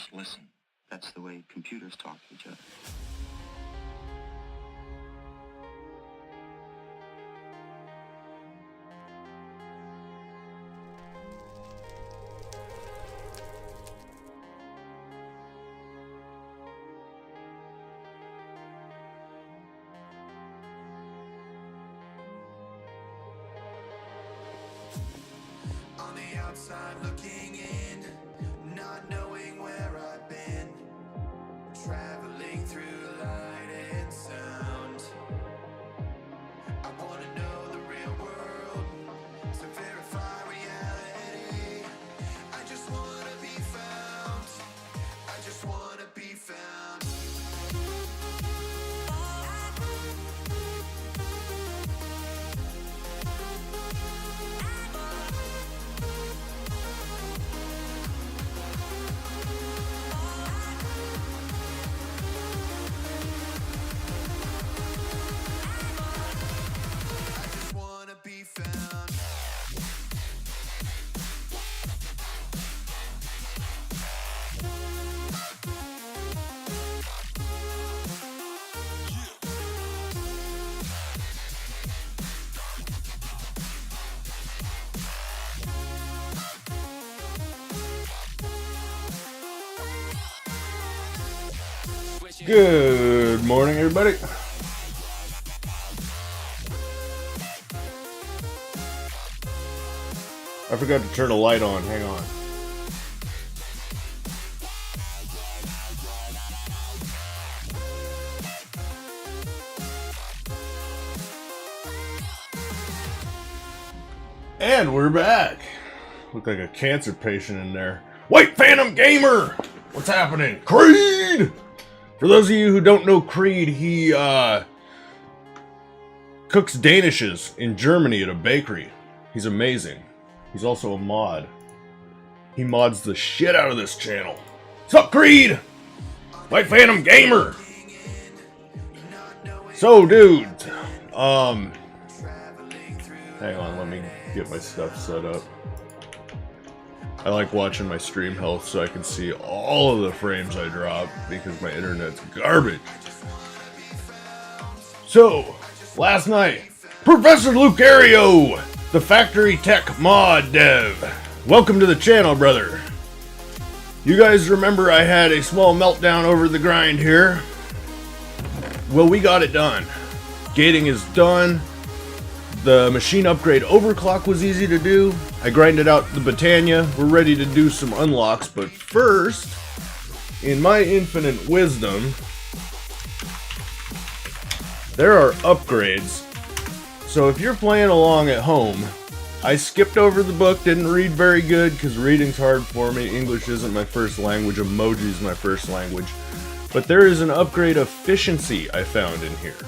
just listen. That's the way computers talk to each other. On the outside looking in, not knowing where I've been, traveling through light and sound. I wanna know the real world to verify reality. I just wanna be found. I just wanna be found. Be found. Good morning, everybody. I forgot to turn a light on. Hang on. And we're back. Look like a cancer patient in there. White Phantom Gamer! What's happening? Creed! For those of you who don't know Creed, he cooks danishes in Germany at a bakery. He's amazing. He's also a mod. He mods the shit out of this channel. What's up, Creed? White Phantom Gamer! So, dude, hang on, let me get my stuff set up. I like watching my stream health so I can see all of the frames I drop because my internet's garbage. So, last night, Professor Lucario, the Factory Tech Mod Dev. Welcome to the channel, brother. You guys remember I had a small meltdown over the grind here? Well, we got it done. Gating is done. The machine upgrade overclock was easy to do. I grinded out the Britannia. We're ready to do some unlocks, but first, in my infinite wisdom, there are upgrades. So if you're playing along at home, I skipped over the book, didn't read very good because reading's hard for me. English isn't my first language, emoji is my first language. But there is an upgrade efficiency I found in here.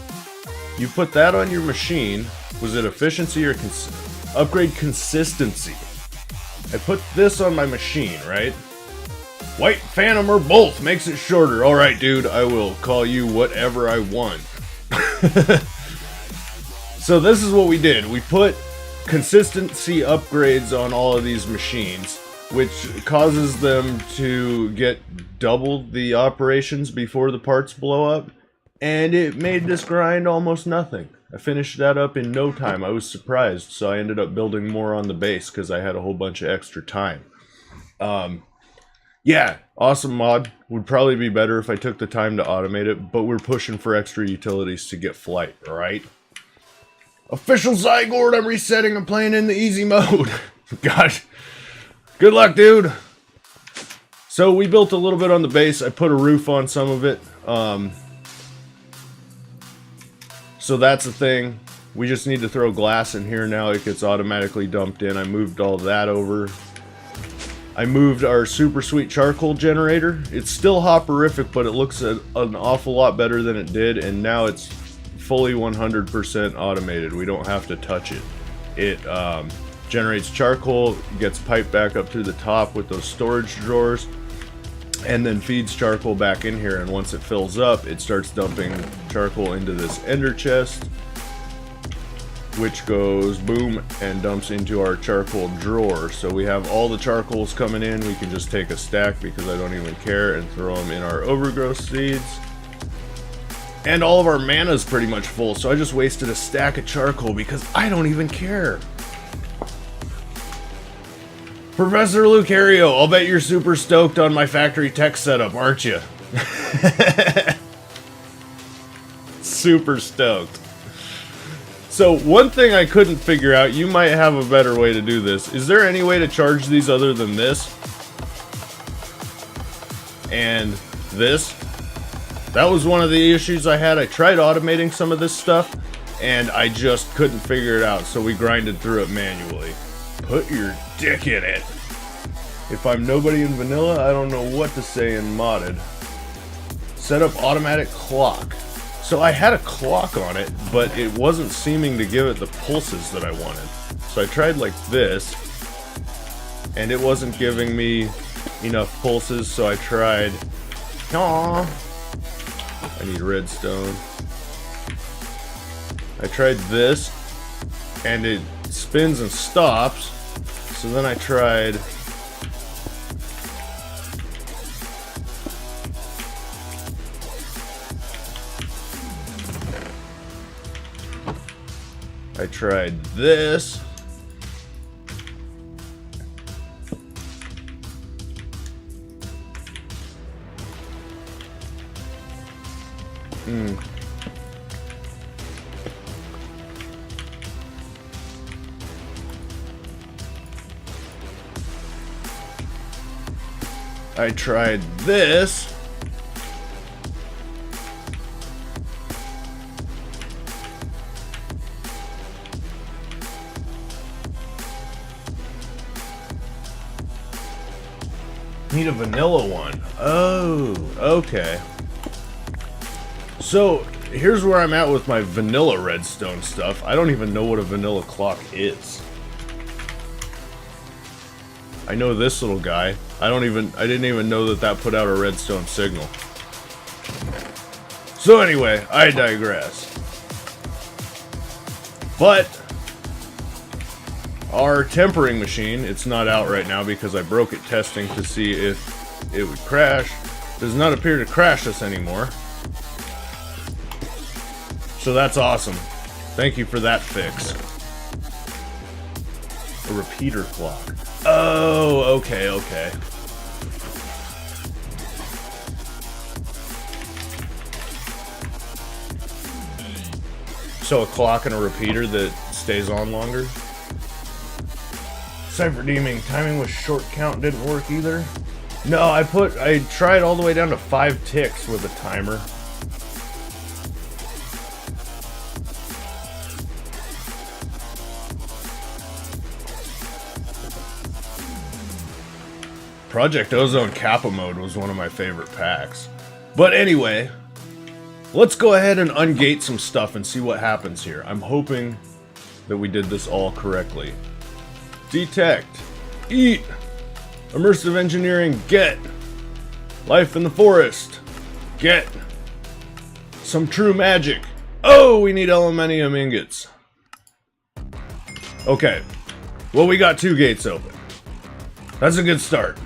You put that on your machine. Was it efficiency or upgrade consistency? I put this on my machine, right? White Phantom or both makes it shorter. Alright, dude, I will call you whatever I want. So this is what we did. We put consistency upgrades on all of these machines, which causes them to get double the operations before the parts blow up, and it made this grind almost nothing. I finished that up in no time. I was surprised, so I ended up building more on the base because I had a whole bunch of extra time. Yeah, awesome mod. Would probably be better if I took the time to automate it, but we're pushing for extra utilities to get flight, right? Official Zygord, I'm resetting. I'm playing in the easy mode. God. Good luck, dude. So we built a little bit on the base. I put a roof on some of it. So that's the thing. We just need to throw glass in here now. It gets automatically dumped in. I moved all that over. I moved our super sweet charcoal generator. It's still hopperific, but it looks an awful lot better than it did, and now it's fully 100% automated. We don't have to touch it. It generates charcoal, gets piped back up to the top with those storage drawers, and then feeds charcoal back in here, and once it fills up, it starts dumping charcoal into this ender chest. which goes boom and dumps into our charcoal drawer. So we have all the charcoals coming in. We can just take a stack because I don't even care and throw them in our overgrowth seeds. And all of our mana's pretty much full, so I just wasted a stack of charcoal because I don't even care. Professor Lucario, I'll bet you're super stoked on my factory tech setup, aren't you? Super stoked. So one thing I couldn't figure out, you might have a better way to do this. Is there any way to charge these other than this? And this? That was one of the issues I had. I tried automating some of this stuff, and I just couldn't figure it out, so we grinded through it manually. Put your dick in it. If I'm nobody in vanilla, I don't know what to say in modded. Set up automatic clock. So I had a clock on it, but it wasn't seeming to give it the pulses that I wanted. So I tried like this, and it wasn't giving me enough pulses, so I tried... Aww. I need redstone. I tried this, and it spins and stops. So then I tried... this. I tried this. Need a vanilla one. Oh, okay. So here's where I'm at with my vanilla redstone stuff. I don't even know what a vanilla clock is. I know this little guy. I didn't even know that that put out a redstone signal. So anyway, I digress. But our tempering machine, it's not out right now because I broke it testing to see if it would crash. Does not appear to crash us anymore. So that's awesome. Thank you for that fix. A repeater clock. Oh, okay, okay. So a clock and a repeater that stays on longer? Cypher Deeming, timing with short count didn't work either. No, I tried all the way down to 5 ticks with a timer. Project Ozone Kappa Mode was one of my favorite packs. But anyway, let's go ahead and ungate some stuff and see what happens here. I'm hoping that we did this all correctly. Detect. Eat. Immersive engineering. Get. Life in the forest. Get. Some true magic. Oh, we need aluminium ingots. Okay. Well, we got 2 gates open. That's a good start.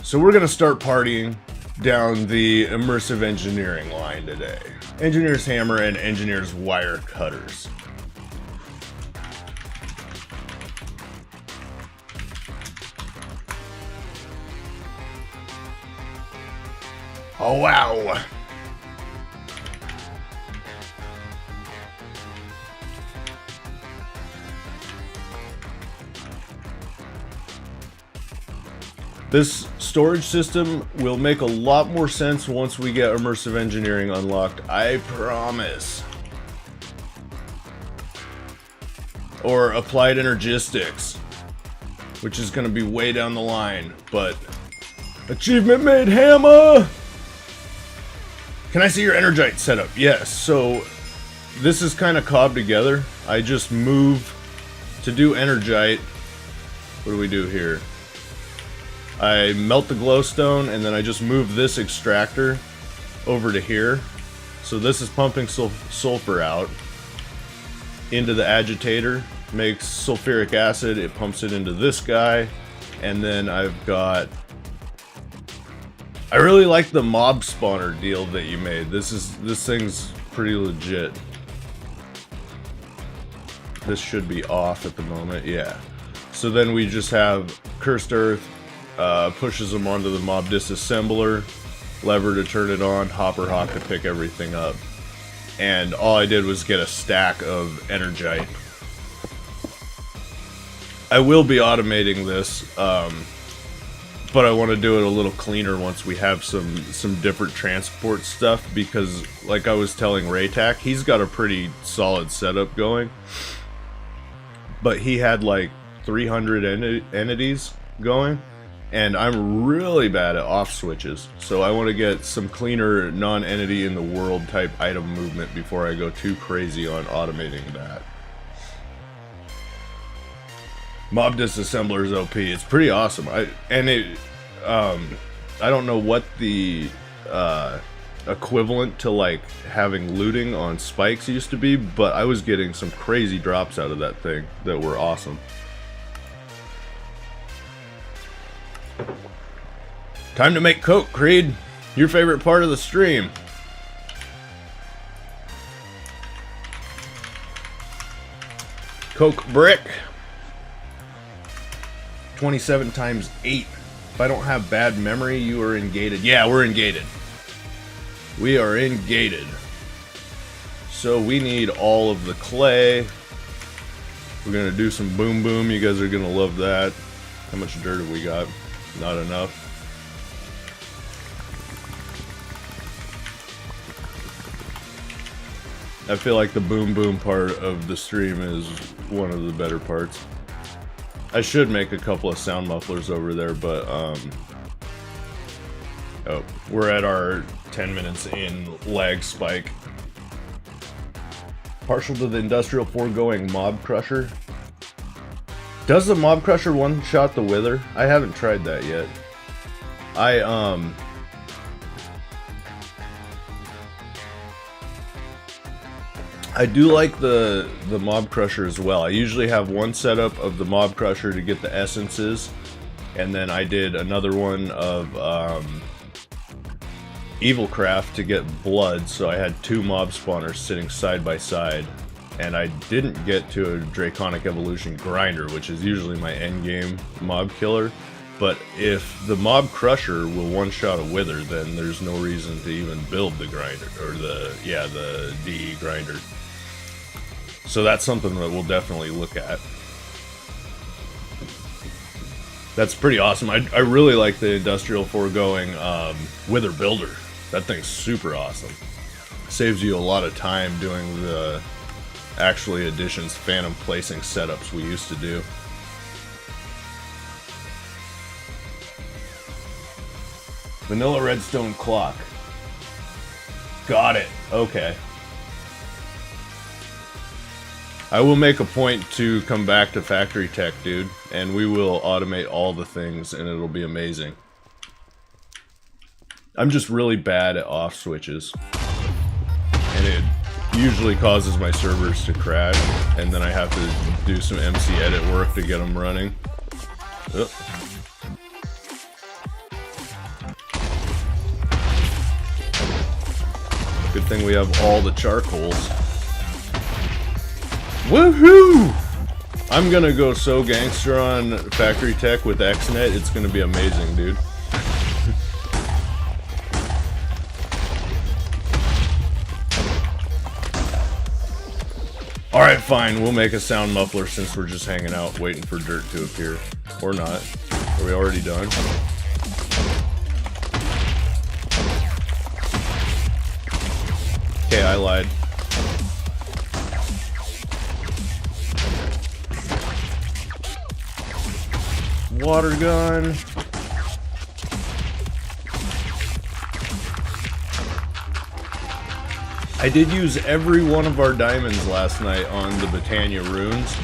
So we're gonna start partying down the immersive engineering line today. Engineer's hammer and engineer's wire cutters. Oh wow! This storage system will make a lot more sense once we get immersive engineering unlocked, I promise. Or applied energistics, which is going to be way down the line, but... Achievement made, hammer! Can I see your energite setup? Yes, so this is kind of cobbed together. I just move to do energite. What do we do here? I melt the glowstone, and then I just move this extractor over to here. So this is pumping sulfur out. into the agitator, makes sulfuric acid, it pumps it into this guy, and then I've got... I really like the mob spawner deal that you made. This thing's pretty legit. This should be off at the moment, yeah. So then we just have Cursed Earth, pushes them onto the mob disassembler, lever to turn it on, hopper hawk to pick everything up. And all I did was get a stack of Energite. I will be automating this, but I want to do it a little cleaner once we have some different transport stuff, because like I was telling Raytac, he's got a pretty solid setup going. But he had like 300 entities going, and I'm really bad at off switches, so I want to get some cleaner non-entity in the world type item movement before I go too crazy on automating that. Mob disassembler is OP. It's pretty awesome. I don't know what the equivalent to like having looting on spikes used to be, but I was getting some crazy drops out of that thing that were awesome. Time to make Coke, Creed. Your favorite part of the stream. Coke brick. 27 times 8. If I don't have bad memory, you are ingated. Yeah, we're ingated. We are ingated. So we need all of the clay. We're gonna do some boom boom. You guys are gonna love that. How much dirt have we got? Not enough. I feel like the boom boom part of the stream is one of the better parts. I should make a couple of sound mufflers over there, but oh, we're at our 10 minutes in lag spike. Partial to the industrial foregoing Mob Crusher. Does the Mob Crusher one-shot the Wither? I haven't tried that yet. I do like the Mob Crusher as well. I usually have one setup of the Mob Crusher to get the essences, and then I did another one of Evilcraft to get blood, so I had two mob spawners sitting side by side. And I didn't get to a Draconic Evolution Grinder, which is usually my endgame mob killer. But if the Mob Crusher will one-shot a Wither, then there's no reason to even build the Grinder, or the DE Grinder. So that's something that we'll definitely look at. That's pretty awesome. I really like the industrial foregoing Wither Builder. That thing's super awesome. Saves you a lot of time doing the actually additions phantom placing setups we used to do. Vanilla redstone clock. Got it. Okay. I will make a point to come back to factory tech, dude, and we will automate all the things, and it'll be amazing. I'm just really bad at off switches, and it usually causes my servers to crash, and then I have to do some MC edit work to get them running. Oh. Good thing we have all the charcoals. Woohoo! I'm gonna go so gangster on Factory Tech with XNet, it's gonna be amazing, dude. Alright, fine, we'll make a sound muffler since we're just hanging out waiting for dirt to appear. Or not. Are we already done? Okay, I lied. Water gun. I did use every one of our diamonds last night on the Britannia runes,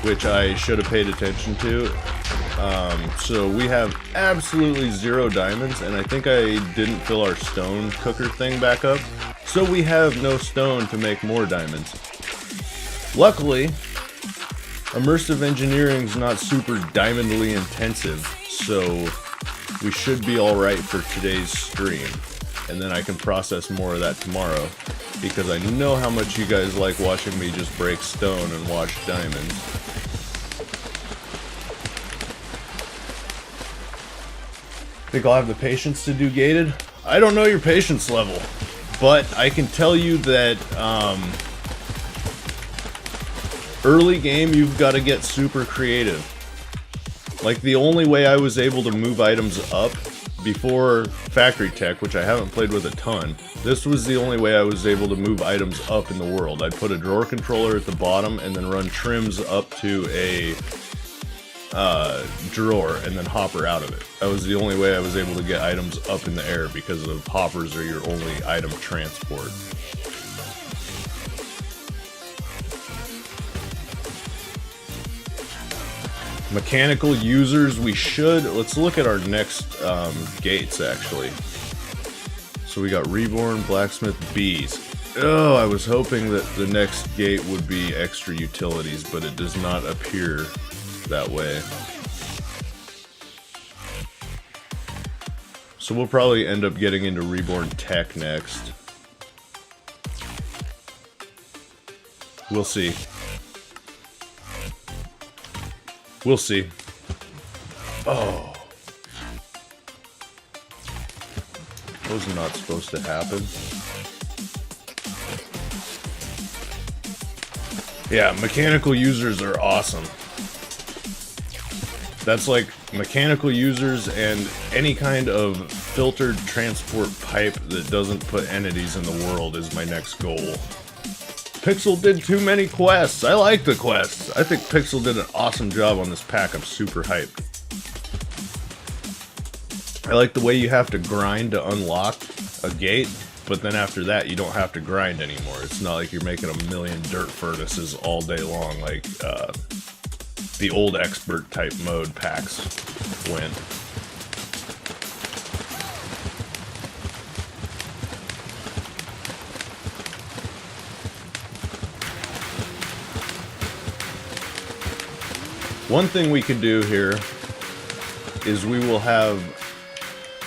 which I should have paid attention to. So we have absolutely 0 diamonds, and I think I didn't fill our stone cooker thing back up. So we have no stone to make more diamonds. Luckily, immersive engineering is not super diamondly intensive, so we should be alright for today's stream. And then I can process more of that tomorrow, because I know how much you guys like watching me just break stone and wash diamonds. Think I'll have the patience to do gated? I don't know your patience level, but I can tell you that early game you've got to get super creative. Like, the only way I was able to move items up before Factory Tech, which I haven't played with a ton, this was the only way I was able to move items up in the world. I'd put a drawer controller at the bottom and then run trims up to a drawer and then hopper out of it. That was the only way I was able to get items up in the air, because of hoppers are your only item transport. Mechanical users, let's look at our next gates actually. So we got Reborn, Blacksmith, Bees. Oh, I was hoping that the next gate would be extra utilities, but it does not appear that way. So we'll probably end up getting into Reborn Tech next. We'll see. We'll see. Oh. Those are not supposed to happen. Yeah, mechanical users are awesome. That's like mechanical users and any kind of filtered transport pipe that doesn't put entities in the world is my next goal. Pixel did too many quests. I like the quests. I think Pixel did an awesome job on this pack. I'm super hyped. I like the way you have to grind to unlock a gate, but then after that you don't have to grind anymore. It's not like you're making a million dirt furnaces all day long like the old expert type mode packs went. One thing we could do here is we will have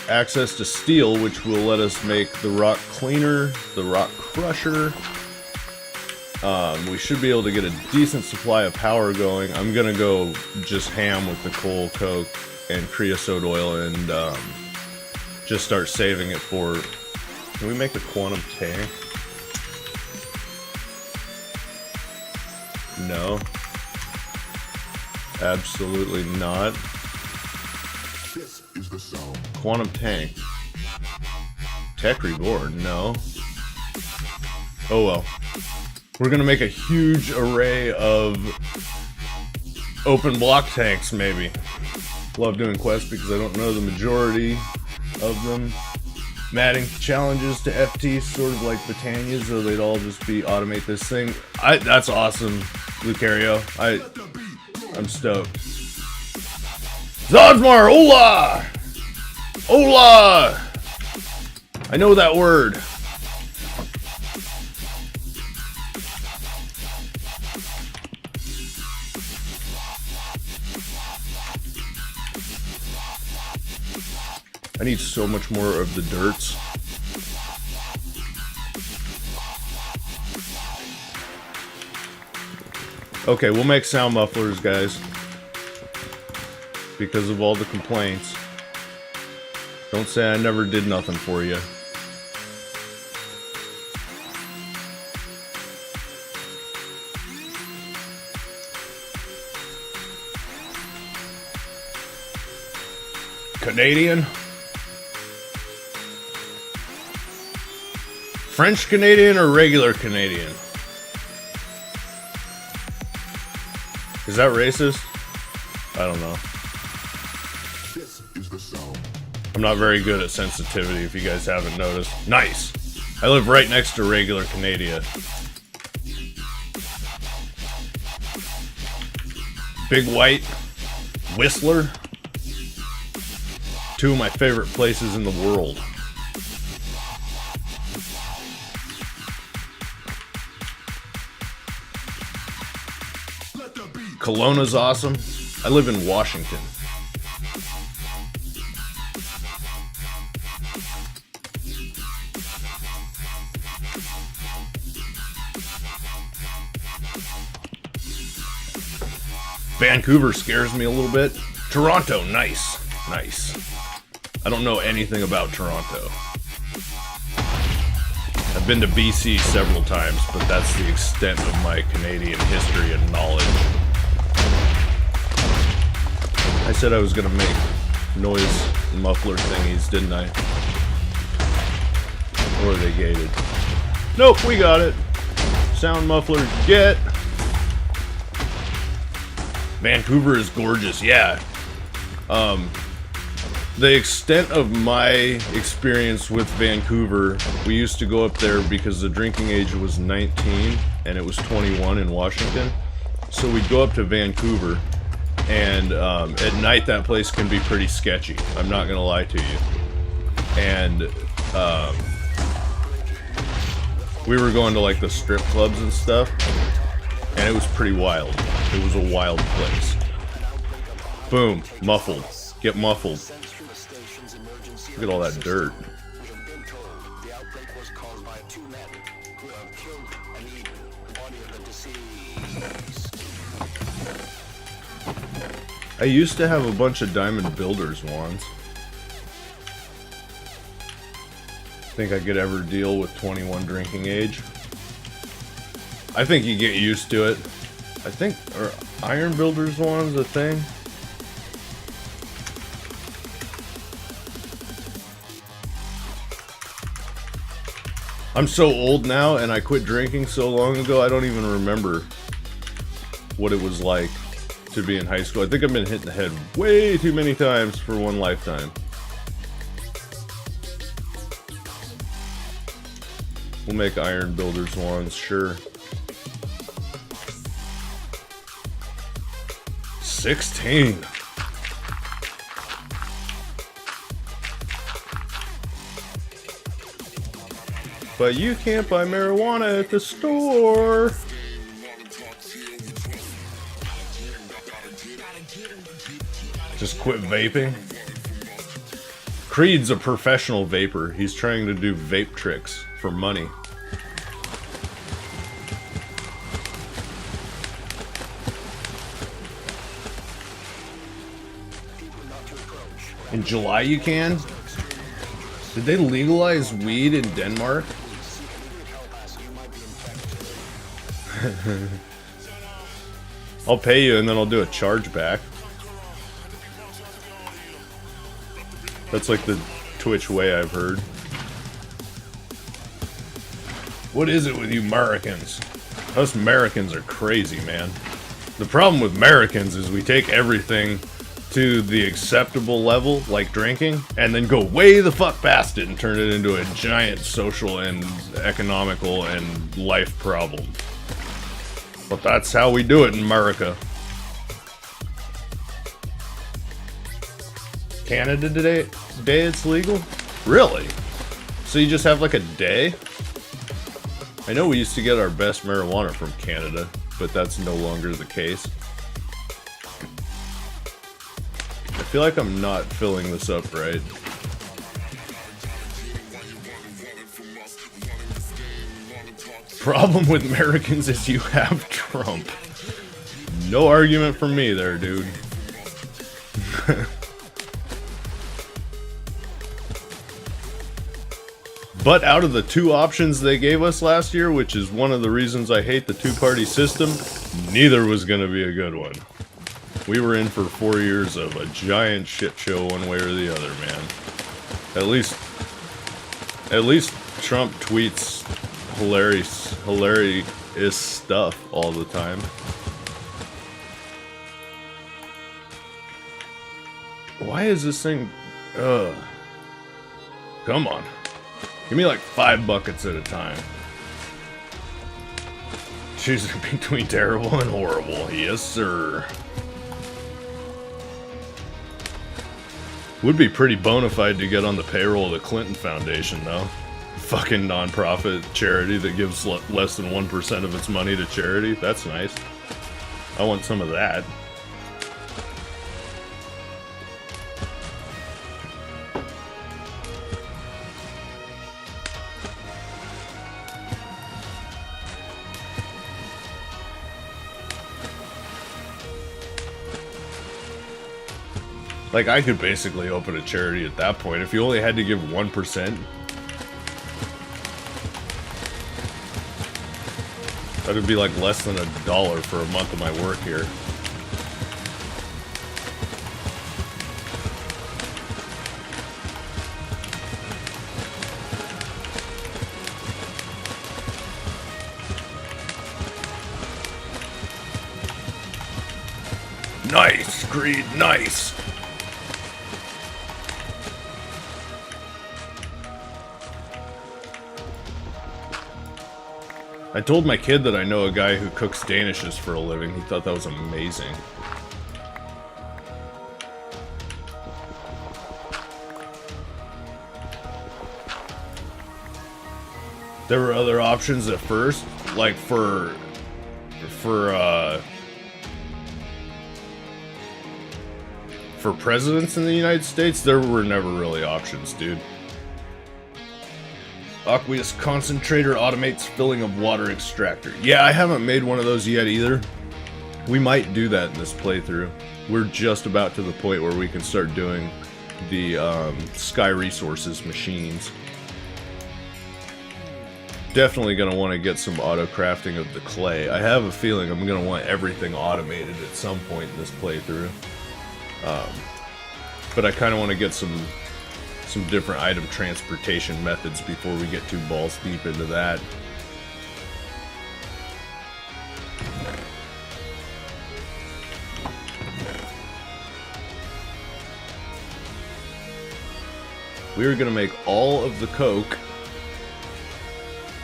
access to steel, which will let us make the rock cleaner, the rock crusher. We should be able to get a decent supply of power going. I'm gonna go just ham with the coal, coke, and creosote oil, and just start saving it for... Can we make a quantum tank? No. Absolutely not. This is the sound. Quantum tank. Tech reborn, no. Oh well. We're gonna make a huge array of open block tanks, maybe. Love doing quests because I don't know the majority of them. Adding challenges to FT, sort of like Britannia's, though they'd all just be automate this thing. That's awesome, Lucario. I'm stoked. Zodmar, hola! Hola! I know that word. I need so much more of the dirts. Okay, we'll make sound mufflers, guys. Because of all the complaints. Don't say I never did nothing for you. Canadian? French Canadian or regular Canadian? Is that racist? I don't know. This is the sound. I'm not very good at sensitivity, if you guys haven't noticed. Nice! I live right next to regular Canada. Big White, Whistler. Two of my favorite places in the world. Kelowna's awesome. I live in Washington. Vancouver scares me a little bit. Toronto, nice. Nice. I don't know anything about Toronto. I've been to BC several times, but that's the extent of my Canadian history and knowledge. I said I was gonna make noise muffler thingies, didn't I? Or are they gated? Nope, we got it. Sound muffler, get. Vancouver is gorgeous, yeah. The extent of my experience with Vancouver, we used to go up there because the drinking age was 19 and it was 21 in Washington. So we'd go up to Vancouver, and at night that place can be pretty sketchy. I'm not gonna lie to you. And we were going to like the strip clubs and stuff, and it was pretty wild. It was a wild place. Boom, muffled. Get muffled. Look at all that dirt. I used to have a bunch of diamond builder's wands. Think I could ever deal with 21 drinking age? I think you get used to it. I think, are iron builder's wands a thing? I'm so old now, and I quit drinking so long ago, I don't even remember what it was like to be in high school. I think I've been hit in the head way too many times for one lifetime. We'll make iron builders wands, sure. 16. But you can't buy marijuana at the store. Just quit vaping. Creed's a professional vapor. He's trying to do vape tricks for money. In July you can? Did they legalize weed in Denmark? I'll pay you and then I'll do a chargeback. That's like the Twitch way, I've heard. What is it with you Americans? Us Americans are crazy, man. The problem with Americans is we take everything to the acceptable level, like drinking, and then go way the fuck past it and turn it into a giant social and economical and life problem. But that's how we do it in America. Canada today it's legal? Really? So you just have like a day? I know we used to get our best marijuana from Canada, but that's no longer the case. I feel like I'm not filling this up right. Problem with Americans is you have Trump. No argument from me there, dude. But out of the two options they gave us last year, which is one of the reasons I hate the two-party system, neither was gonna be a good one. We were in for 4 years of a giant shit show one way or the other, man. At least Trump tweets hilarious stuff all the time. Why is this thing... Come on. Give me like 5 buckets at a time. Choosing between terrible and horrible. Yes, sir. Would be pretty bona fide to get on the payroll of the Clinton Foundation, though. Fucking non-profit charity that gives less than 1% of its money to charity. That's nice. I want some of that. Like, I could basically open a charity at that point. If you only had to give 1%, that would be like less than $1 for a month of my work here. Nice, Creed, nice! I told my kid that I know a guy who cooks Danishes for a living. He thought that was amazing. There were other options at first, like for presidents in the United States, there were never really options, dude. Aqueous concentrator automates filling of water extractor. Yeah, I haven't made one of those yet either. We might do that in this playthrough. We're just about to the point where we can start doing the Sky Resources machines. Definitely going to want to get some auto crafting of the clay. I have a feeling I'm going to want everything automated at some point in this playthrough. But I kind of want to get some different item transportation methods before we get too balls deep into that. We're gonna make all of the coke.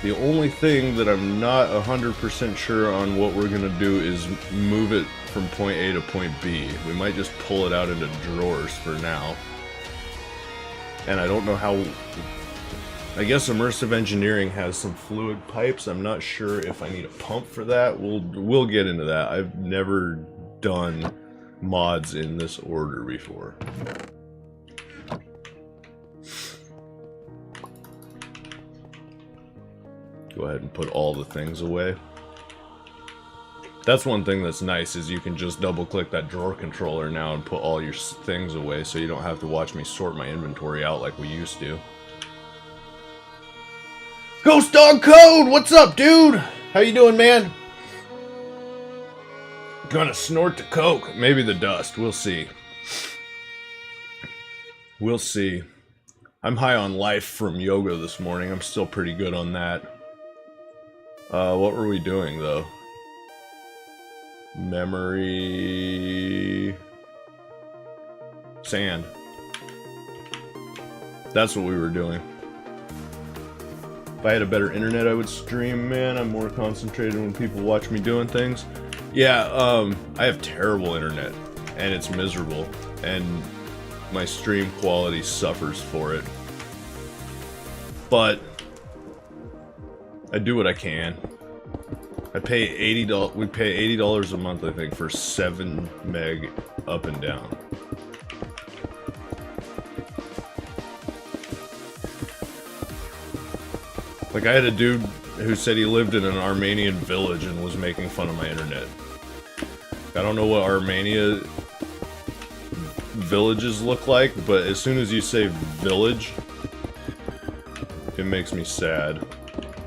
The only thing that I'm not 100% sure on what we're gonna do is move it from point A to point B. We might just pull it out into drawers for now. And I don't know how... I guess immersive engineering has some fluid pipes. I'm not sure if I need a pump for that. We'll get into that. I've never done mods in this order before. Go ahead and put all the things away. That's one thing that's nice, is you can just double click that drawer controller now and put all your things away, so you don't have to watch me sort my inventory out like we used to. Ghost Dog Code! What's up, dude? How you doing, man? Gonna snort the coke. Maybe the dust. We'll see. We'll see. I'm high on life from yoga this morning. I'm still pretty good on that. What were we doing, though? Memory... Sand. That's what we were doing. If I had a better internet, I would stream, man. I'm more concentrated when people watch me doing things. Yeah, I have terrible internet, and it's miserable, and my stream quality suffers for it. But I do what I can. I pay $80. We pay $80 a month, I think, for 7 meg up and down. Like, I had a dude who said he lived in an Armenian village and was making fun of my internet. I don't know what Armenia villages look like, but as soon as you say village, it makes me sad.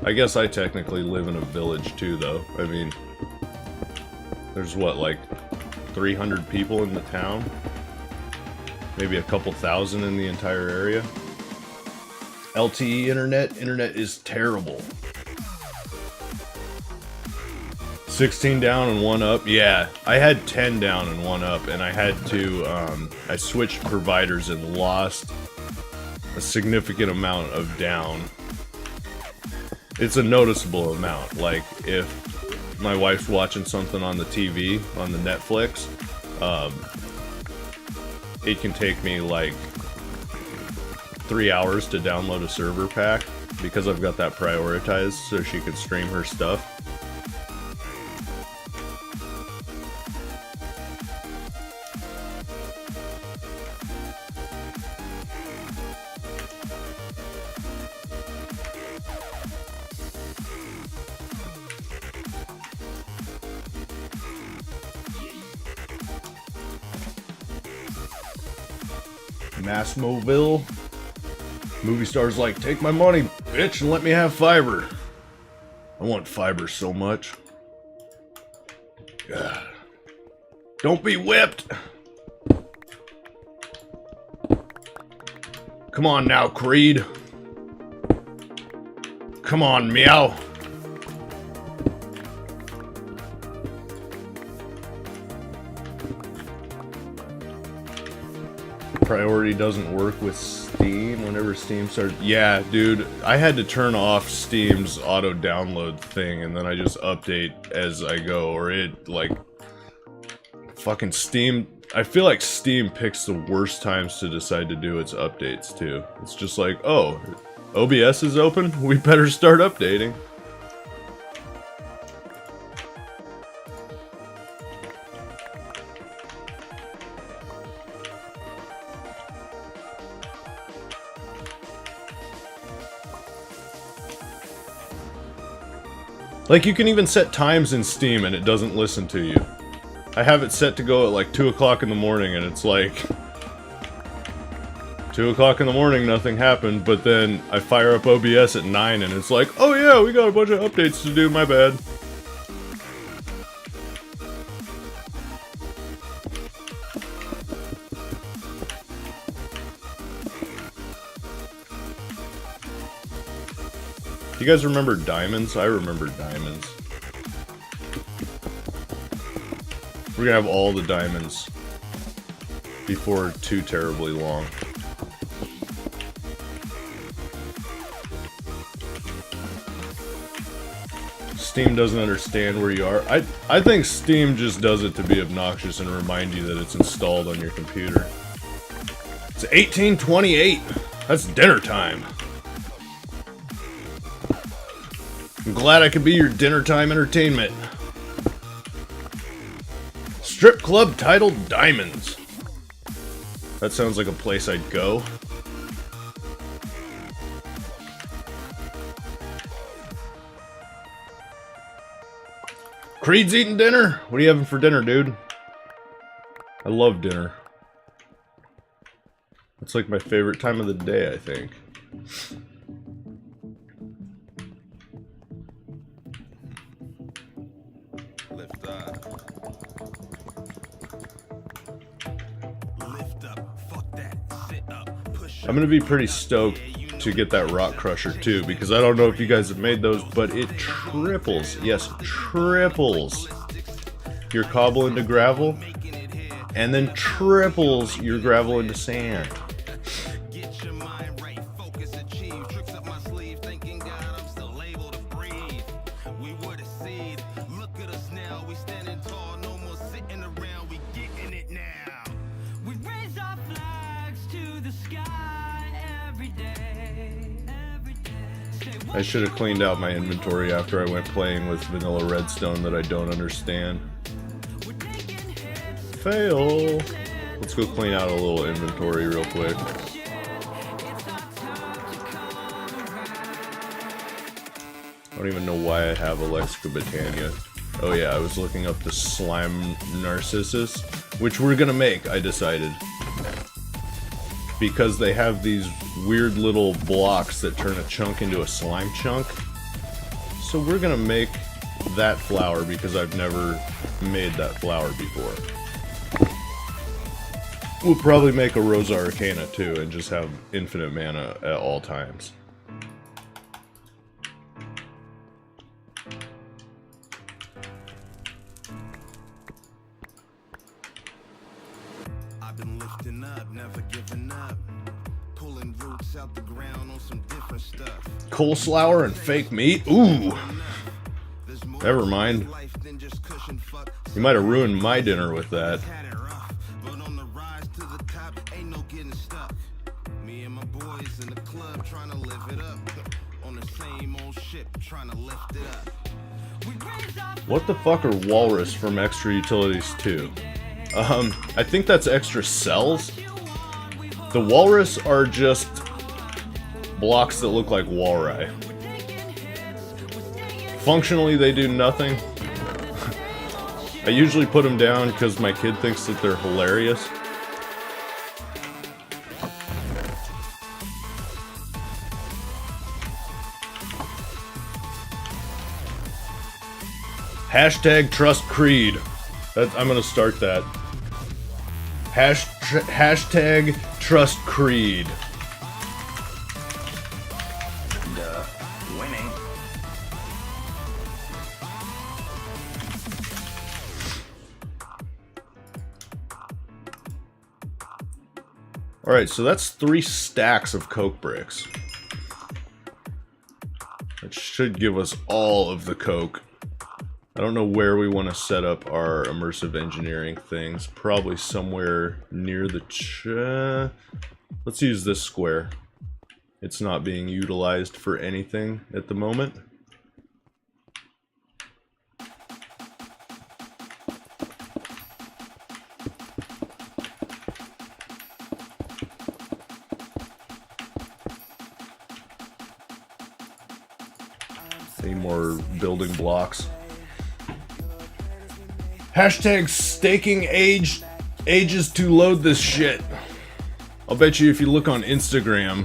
I guess I technically live in a village too, though. I mean, there's what, like 300 people in the town? Maybe a couple thousand in the entire area? LTE internet is terrible. 16 down and 1 up. Yeah, I had 10 down and 1 up, and I had to, I switched providers and lost a significant amount of down. It's a noticeable amount. Like, if my wife's watching something on the TV, on the Netflix, it can take me like 3 hours to download a server pack because I've got that prioritized so she can stream her stuff. Massmoville. Movie star's like, take my money, bitch, and let me have fiber. I want fiber so much. God. Don't be whipped! Come on now, Creed. Come on, meow. Priority doesn't work with Steam whenever Steam starts. Yeah, dude, I had to turn off Steam's auto download thing, and then I just update as I go, or it, like, fucking Steam. I feel like Steam picks the worst times to decide to do its updates, too. It's just like, oh, OBS is open? We better start updating. Like, you can even set times in Steam and it doesn't listen to you. I have it set to go at like 2 o'clock in the morning and it's like 2 o'clock in the morning, nothing happened, but then I fire up OBS at 9 and it's like, oh yeah, we got a bunch of updates to do, my bad. You guys remember diamonds? I remember diamonds. We're gonna have all the diamonds before too terribly long. Steam doesn't understand where you are. I think Steam just does it to be obnoxious and remind you that it's installed on your computer. It's 18:28. That's dinner time. I'm glad I could be your dinner time entertainment. Strip club titled Diamonds. That sounds like a place I'd go. Creed's eating dinner? What are you having for dinner, dude? I love dinner. It's like my favorite time of the day, I think. I'm gonna be pretty stoked to get that Rock Crusher too, because I don't know if you guys have made those, but it triples, yes, triples your cobble into gravel, and then triples your gravel into sand. I should have cleaned out my inventory after I went playing with vanilla redstone that I don't understand. Fail! Let's go clean out a little inventory real quick. I don't even know why I have Alexica Botania. Oh yeah, I was looking up the slime Narcissus, which we're gonna make, I decided. Because they have these weird little blocks that turn a chunk into a slime chunk. So we're gonna make that flower because I've never made that flower before. We'll probably make a Rosa Arcana too and just have infinite mana at all times. I've been lifting up, never giving up. Pulling roots out the ground on some different stuff. Coleslaw and fake meat? Ooh! Never mind. You might have ruined my dinner with that. But on the rise to the top, ain't no getting stuck. Me and my boys in the club trying to live it up. On the same old ship, trying to lift it up. What the fuck are walrus from Extra Utilities 2? I think that's extra cells. The walrus are just blocks that look like walrus. Functionally, they do nothing. I usually put them down because my kid thinks that they're hilarious. Hashtag trust creed. I'm gonna start that. Hashtag trust creed. Winning. Alright, so that's 3 stacks of Coke bricks. That should give us all of the Coke. I don't know where we want to set up our immersive engineering things. Probably somewhere near the let's use this square. It's not being utilized for anything at the moment. Any more building blocks? Hashtag staking ages to load this shit. I'll bet you if you look on Instagram,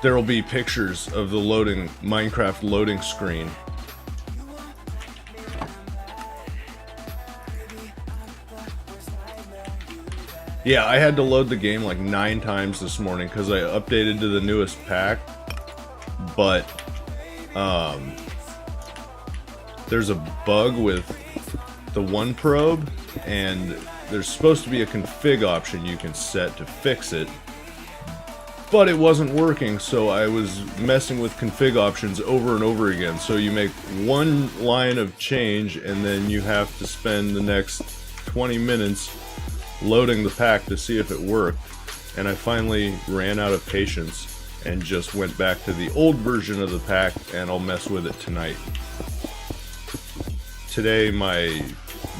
there will be pictures of the Minecraft loading screen. Yeah, I had to load the game like 9 times this morning because I updated to the newest pack, but there's a bug with the one probe, and there's supposed to be a config option you can set to fix it, but it wasn't working, so I was messing with config options over and over again. So you make one line of change and then you have to spend the next 20 minutes loading the pack to see if it worked, and I finally ran out of patience and just went back to the old version of the pack, and I'll mess with it tonight. Today my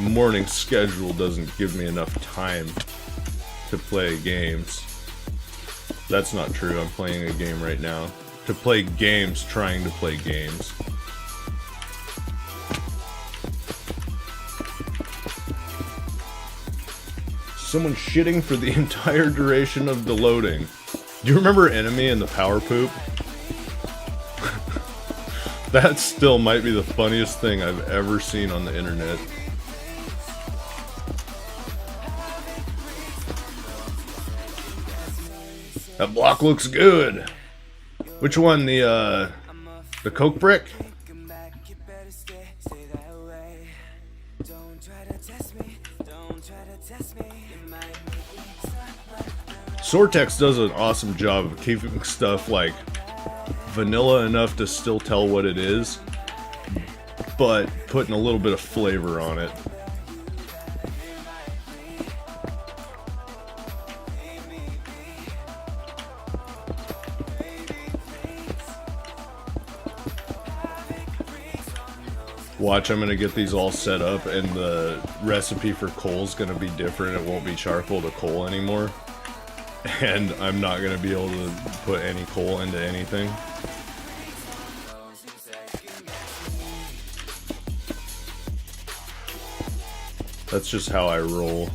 morning schedule doesn't give me enough time to play games. That's not true, I'm playing a game right now. To play games, trying to play games. Someone shitting for the entire duration of the loading. Do you remember Enemy and the power poop? That still might be the funniest thing I've ever seen on the internet. That block looks good. Which one? The Coke brick? Sortex does an awesome job of keeping stuff like vanilla enough to still tell what it is, but putting a little bit of flavor on it. Watch, I'm gonna get these all set up and the recipe for coal's gonna be different. It won't be charcoal to coal anymore. And I'm not going to be able to put any coal into anything. That's just how I roll.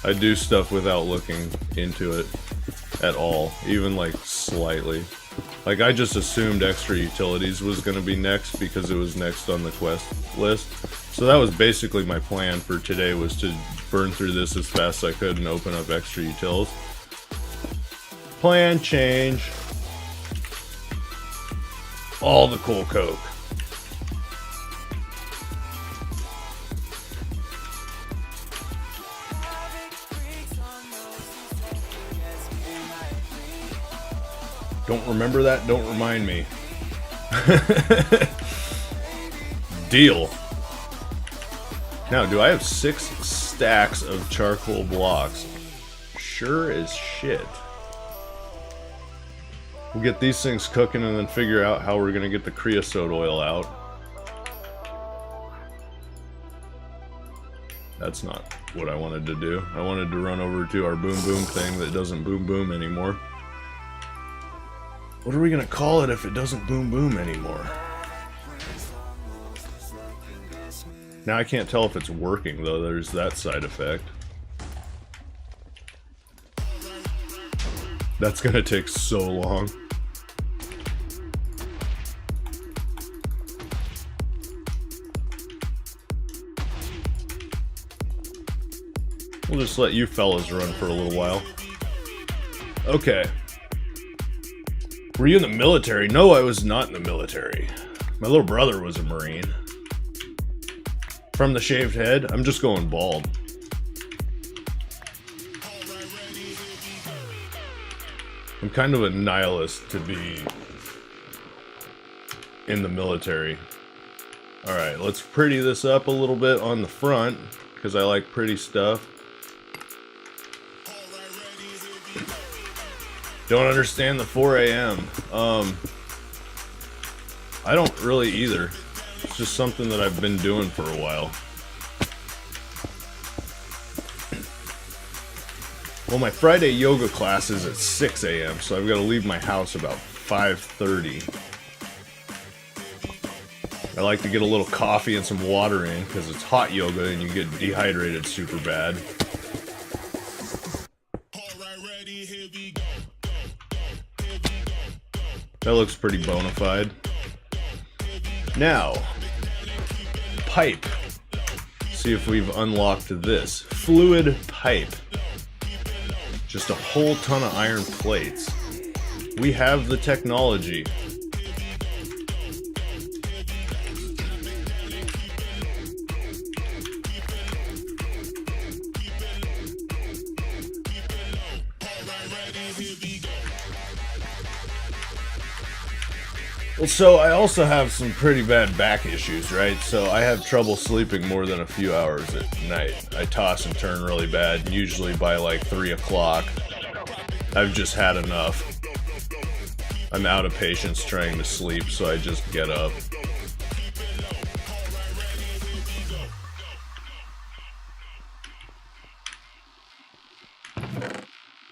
I do stuff without looking into it at all, even like slightly. Like I just assumed extra utilities was going to be next because it was next on the quest list. So that was basically my plan for today, was to burn through this as fast as I could and open up extra utils. Plan change. All the coal coke. Don't remember that? Don't remind me. Deal. Now, do I have 6 stacks of charcoal blocks? Sure as shit. We'll get these things cooking and then figure out how we're going to get the creosote oil out. That's not what I wanted to do. I wanted to run over to our boom boom thing that doesn't boom boom anymore. What are we going to call it if it doesn't boom boom anymore? Now I can't tell if it's working though, there's that side effect. That's going to take so long. We'll just let you fellas run for a little while. Okay. Were you in the military? No, I was not in the military. My little brother was a Marine. From the shaved head, I'm just going bald. I'm kind of a nihilist to be in the military. Alright, let's pretty this up a little bit on the front, because I like pretty stuff. Don't understand the 4 a.m. I don't really either. It's just something that I've been doing for a while. Well, my Friday yoga class is at 6 a.m., so I've got to leave my house about 5:30. I like to get a little coffee and some water in, because it's hot yoga and you get dehydrated super bad. That looks pretty bona fide. Now, pipe. See if we've unlocked this. Fluid pipe. Just a whole ton of iron plates. We have the technology. Well, so I also have some pretty bad back issues, right? So I have trouble sleeping more than a few hours at night. I toss and turn really bad, usually by like 3 o'clock. I've just had enough. I'm out of patience trying to sleep, so I just get up.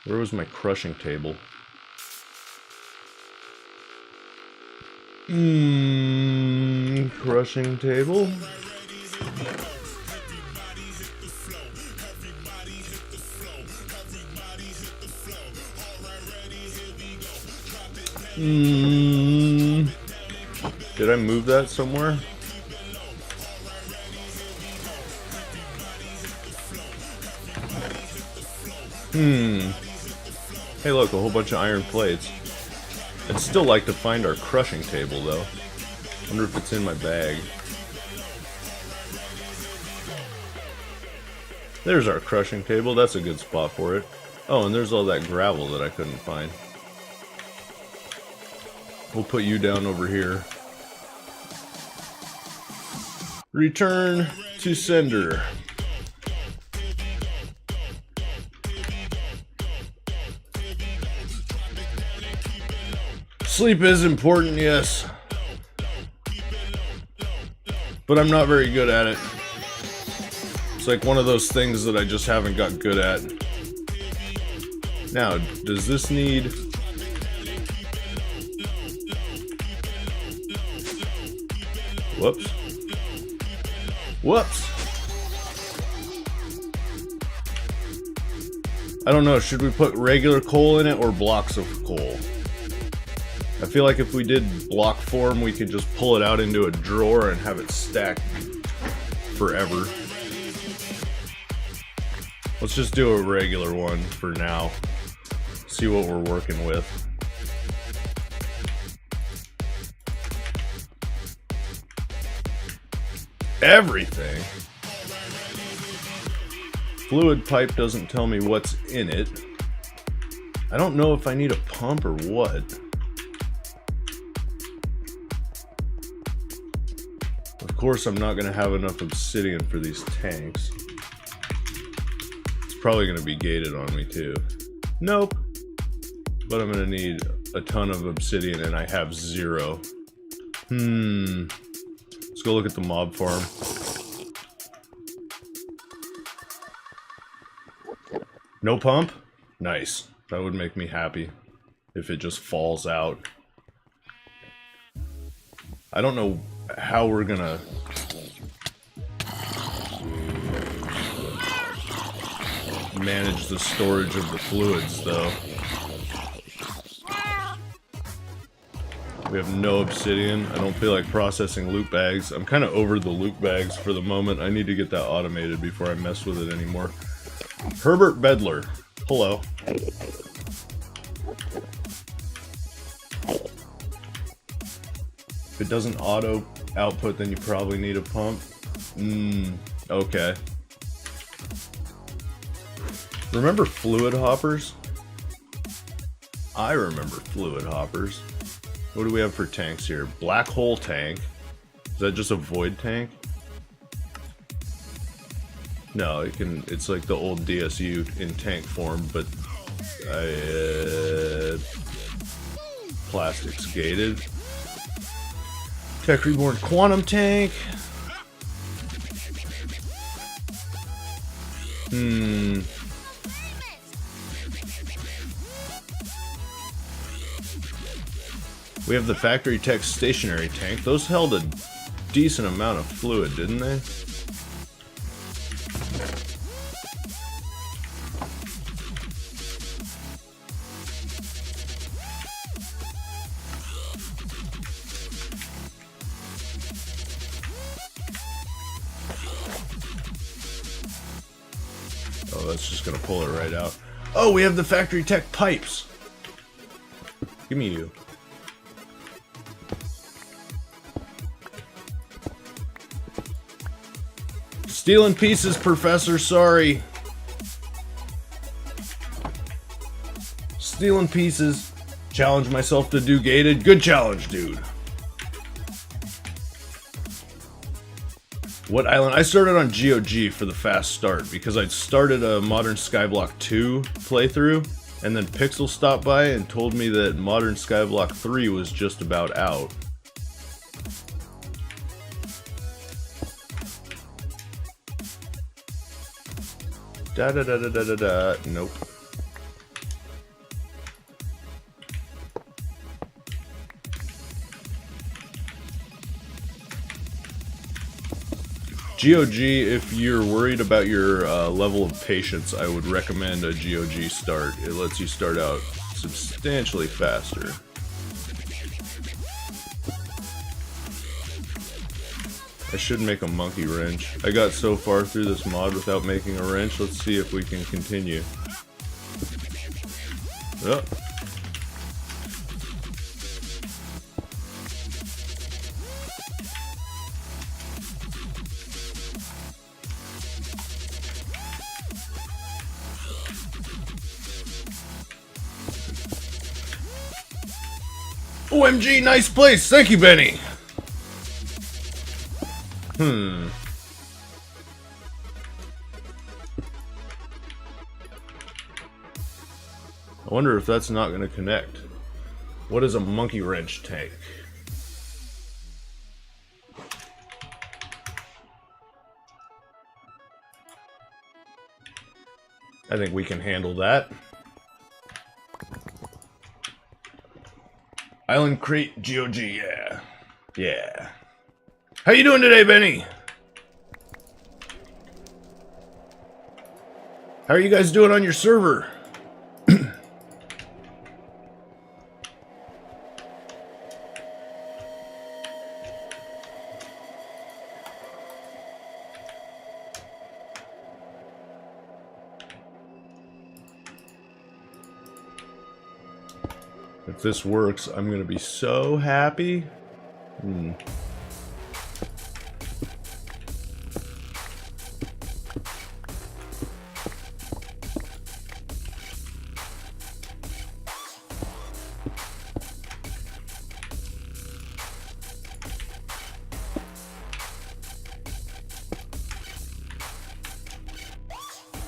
Where was my crushing table? Crushing table. Did I move that somewhere? Hey look, a whole bunch of iron plates. I'd still like to find our crushing table, though. Wonder if it's in my bag. There's our crushing table. That's a good spot for it. Oh, and there's all that gravel that I couldn't find. We'll put you down over here. Return to sender. Sleep is important, yes. But I'm not very good at it. It's like one of those things that I just haven't got good at. Now, does this need... Whoops. Whoops! I don't know, should we put regular coal in it or blocks of coal? I feel like if we did block form, we could just pull it out into a drawer and have it stacked forever. Let's just do a regular one for now. See what we're working with. Everything? Fluid pipe doesn't tell me what's in it. I don't know if I need a pump or what. Of course, I'm not going to have enough obsidian for these tanks. It's probably going to be gated on me too. Nope. But I'm going to need a ton of obsidian and I have 0. Let's go look at the mob farm. No pump? Nice. That would make me happy if it just falls out. I don't know how we're gonna manage the storage of the fluids, though. We have no obsidian. I don't feel like processing loot bags. I'm kind of over the loot bags for the moment. I need to get that automated before I mess with it anymore. Herbert Bedler. Hello. If it doesn't auto output, then you probably need a pump. Okay. Remember fluid hoppers? I remember fluid hoppers. What do we have for tanks here? Black hole tank. Is that just a void tank? No, it's like the old DSU in tank form, but plastics gated. Tech Reborn Quantum Tank. We have the Factory Tech Stationary Tank. Those held a decent amount of fluid, didn't they? Oh, that's just gonna pull it right out. Oh, we have the Factory Tech Pipes. Give me you. Stealing pieces, Professor, sorry. Stealing pieces. Challenge myself to do gated. Good challenge, dude. What island? I started on GOG for the fast start because I'd started a Modern Skyblock 2 playthrough, and then Pixel stopped by and told me that Modern Skyblock 3 was just about out. Da. Nope. GOG, if you're worried about your level of patience, I would recommend a GOG start. It lets you start out substantially faster. I should make a monkey wrench. I got so far through this mod without making a wrench. Let's see if we can continue. Oh. OMG, nice place! Thank you, Benny! I wonder if that's not going to connect. What is a monkey wrench tank? I think we can handle that. Island Crate GOG, yeah. Yeah. How you doing today, Benny? How are you guys doing on your server? If this works, I'm gonna be so happy.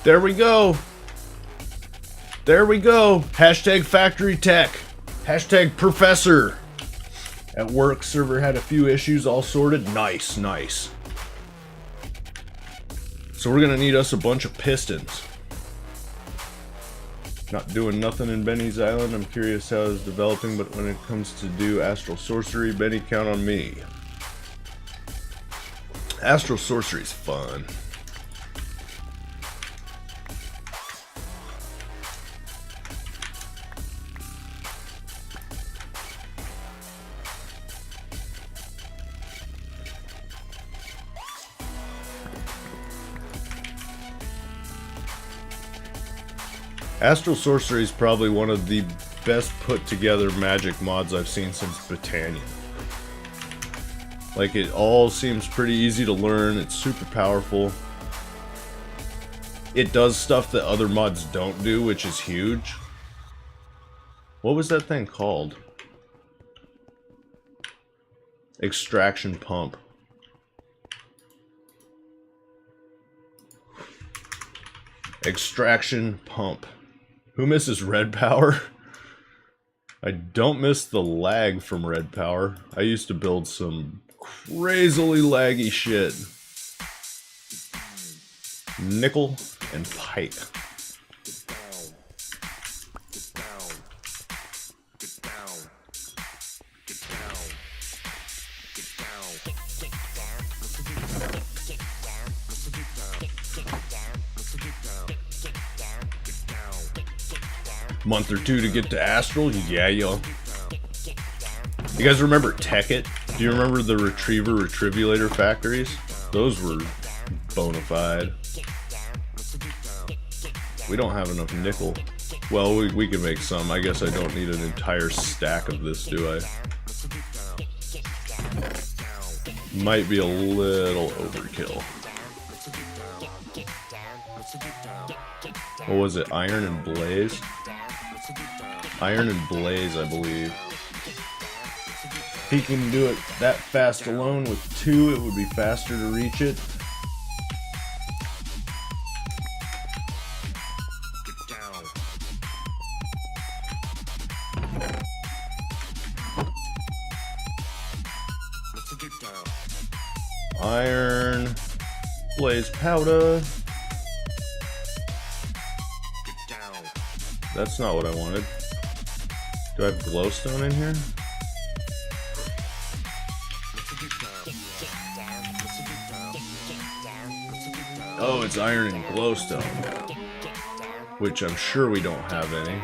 There we go. There we go. Hashtag factory tech. Hashtag professor. At work, server had a few issues, all sorted. Nice, nice. So we're gonna need us a bunch of pistons. Not doing nothing in Benny's Island. I'm curious how it's developing, but when it comes to do astral sorcery, Benny, count on me. Astral sorcery's fun. Astral Sorcery is probably one of the best put together magic mods I've seen since Britannia. Like, it all seems pretty easy to learn, it's super powerful. It does stuff that other mods don't do, which is huge. What was that thing called? Extraction Pump. Extraction Pump. Who misses Red Power? I don't miss the lag from Red Power. I used to build some crazily laggy shit. Nickel and Pike. Month or two to get to Astral? Yeah, yo. You guys remember Tekkit? Do you remember the Retriever-Retrivulator factories? Those were bona fide. We don't have enough nickel. Well, we can make some. I guess I don't need an entire stack of this, do I? Might be a little overkill. What was it? Iron and Blaze? Iron and Blaze, I believe. If he can do it that fast alone with 2, it would be faster to reach it. Iron, Blaze Powder. That's not what I wanted. Do I have glowstone in here? Oh, it's iron and glowstone. Which I'm sure we don't have any.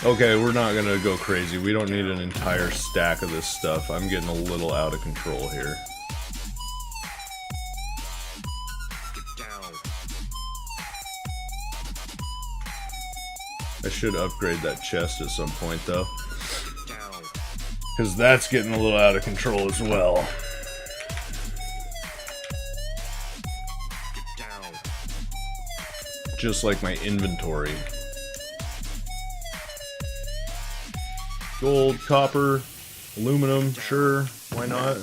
Okay, we're not gonna go crazy. We don't need an entire stack of this stuff. I'm getting a little out of control here. I should upgrade that chest at some point, though. Because that's getting a little out of control as well. Just like my inventory. Gold, copper, aluminum, sure, why not?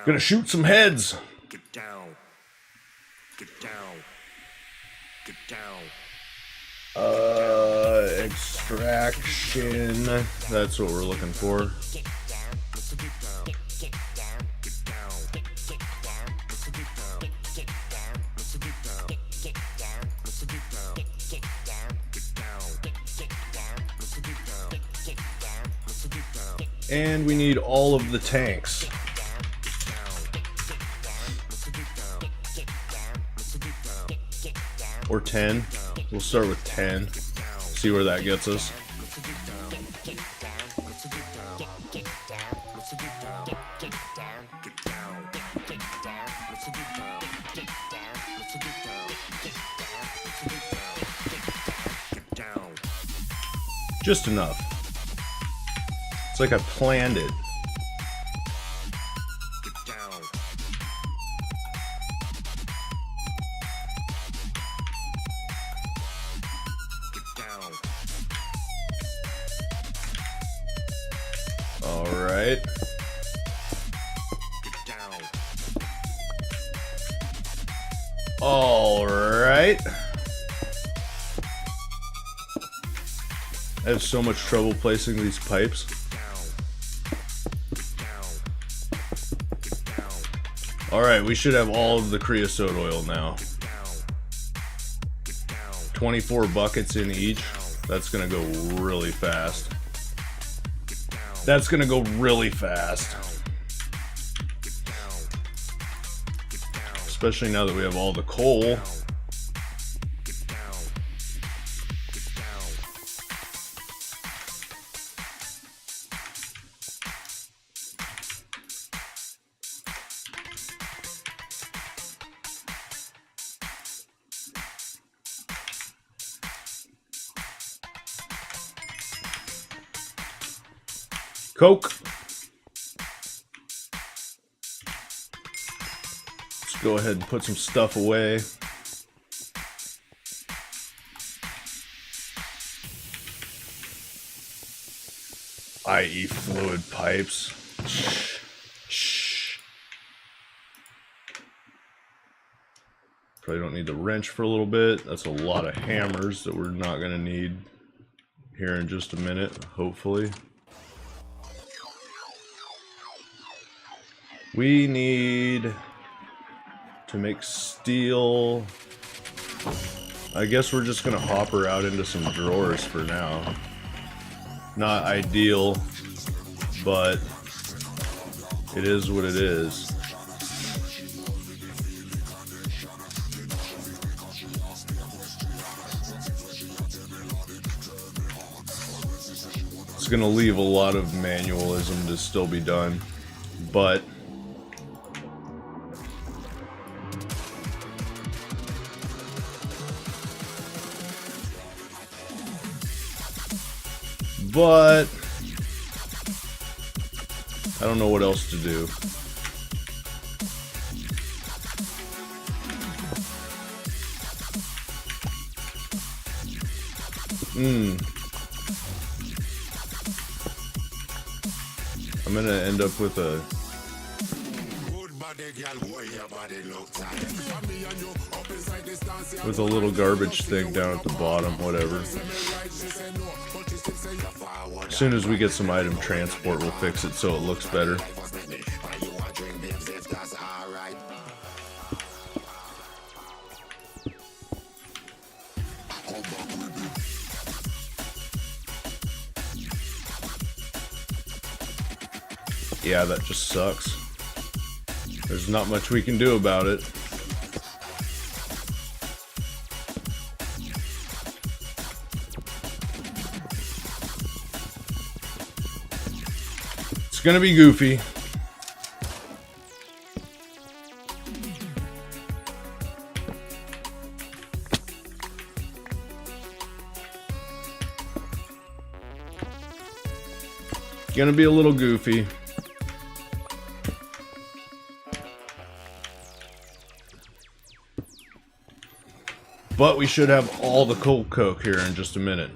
Gonna shoot some heads! Get down. Extraction. That's what we're looking for. And we need all of the tanks. Or 10. We'll start with 10. See where that gets us. Just enough. It's like I planned it. Alright. Alright. I have so much trouble placing these pipes. Alright, we should have all of the creosote oil now. 24 buckets in each. That's gonna go really fast. That's gonna go really fast. Especially now that we have all the coal. Coke. Let's go ahead and put some stuff away. I.e. fluid pipes. Shh. Probably don't need the wrench for a little bit. That's a lot of hammers that we're not going to need here in just a minute, hopefully. We need to make steel. I guess we're just going to hopper out into some drawers for now. Not ideal, but it is what it is. It's gonna leave a lot of manualism to still be done, but I don't know what else to do. I'm gonna end up with a little garbage thing down at the bottom, whatever. As soon as we get some item transport, we'll fix it so it looks better. Yeah, that just sucks. There's not much we can do about it. It's gonna be goofy. Gonna be a little goofy. But we should have all the cold coke here in just a minute.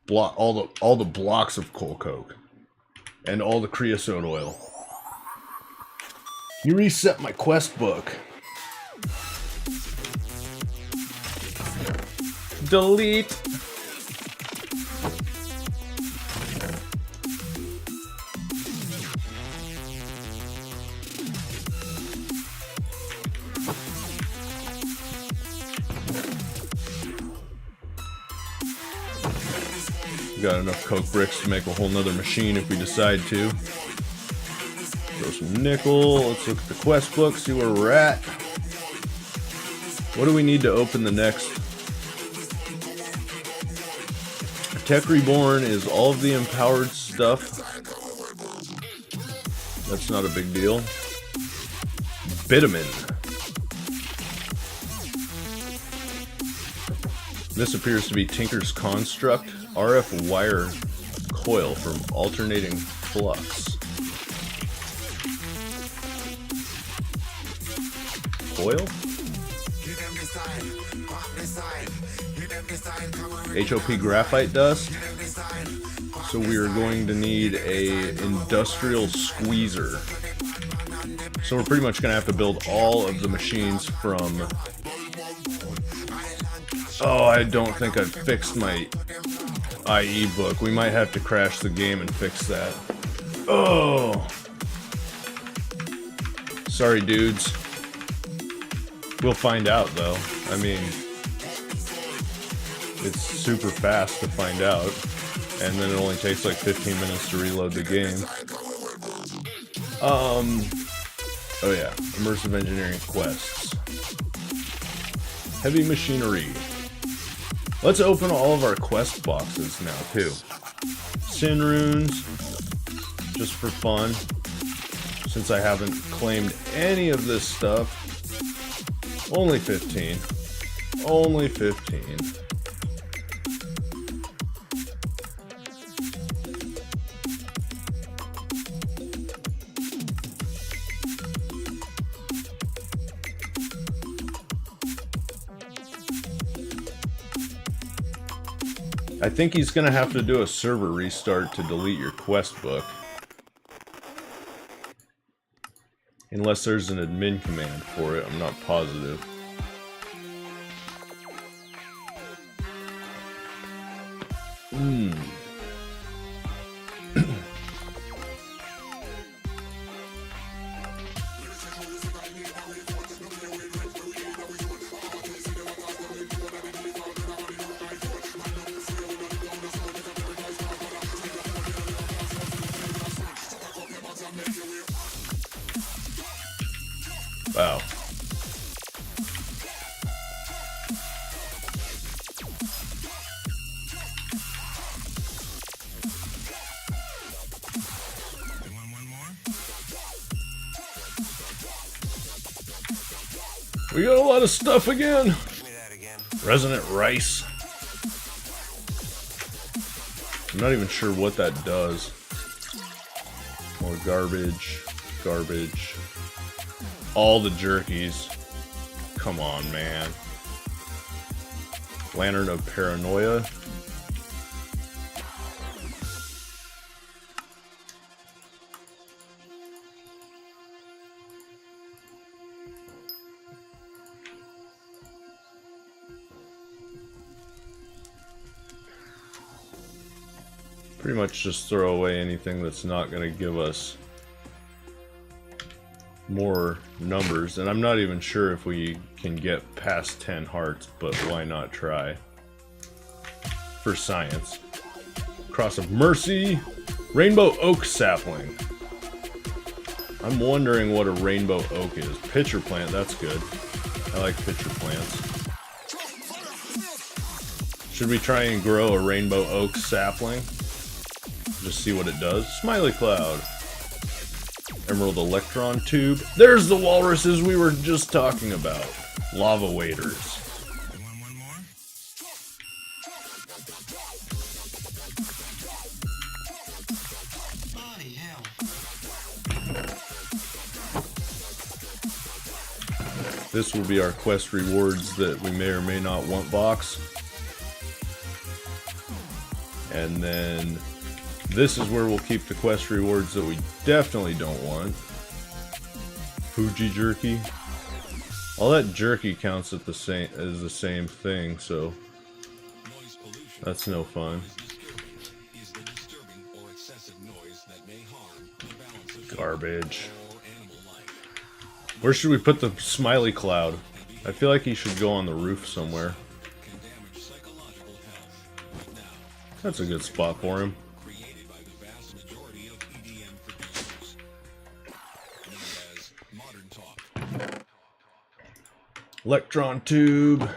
All the blocks of cold coke. And all the creosote oil. You reset my quest book. Delete. Got enough coke bricks to make a whole nother machine if we decide to. Throw some nickel. Let's look at the quest book, see where we're at. What do we need to open the next? Tech Reborn is all of the empowered stuff. That's not a big deal. Bitumen. This appears to be Tinker's Construct. RF wire coil from alternating flux. Coil? HOP graphite dust. So we are going to need a industrial squeezer. So we're pretty much going to have to build all of the machines from... Oh, I don't think I've fixed my IE book. We might have to crash the game and fix that. Oh! Sorry, dudes. We'll find out, though. I mean, it's super fast to find out. And then it only takes like 15 minutes to reload the game. Oh yeah, immersive engineering quests. Heavy machinery. Let's open all of our quest boxes now, too. Sin runes, just for fun. Since I haven't claimed any of this stuff. Only 15. Only 15. I think he's gonna have to do a server restart to delete your quest book. Unless there's an admin command for it, I'm not positive. Wow. We got a lot of stuff again. Resonant rice. I'm not even sure what that does. More garbage. Garbage. All the jerkies. Come on, man. Lantern of Paranoia. Pretty much just throw away anything that's not going to give us more numbers, and I'm not even sure if we can get past 10 hearts, but why not try? For science. Cross of Mercy, Rainbow Oak Sapling. I'm wondering what a Rainbow Oak is. Pitcher plant, that's good. I like pitcher plants. Should we try and grow a Rainbow Oak Sapling? Just see what it does. Smiley Cloud. Emerald Electron Tube. There's the walruses we were just talking about. Lava waders. This will be our quest rewards that we may or may not want box. And then this is where we'll keep the quest rewards that we definitely don't want. Fuji jerky. All that jerky counts at the same as the same thing, so that's no fun. Garbage. Where should we put the Smiley Cloud? I feel like he should go on the roof somewhere. That's a good spot for him. Electron tube.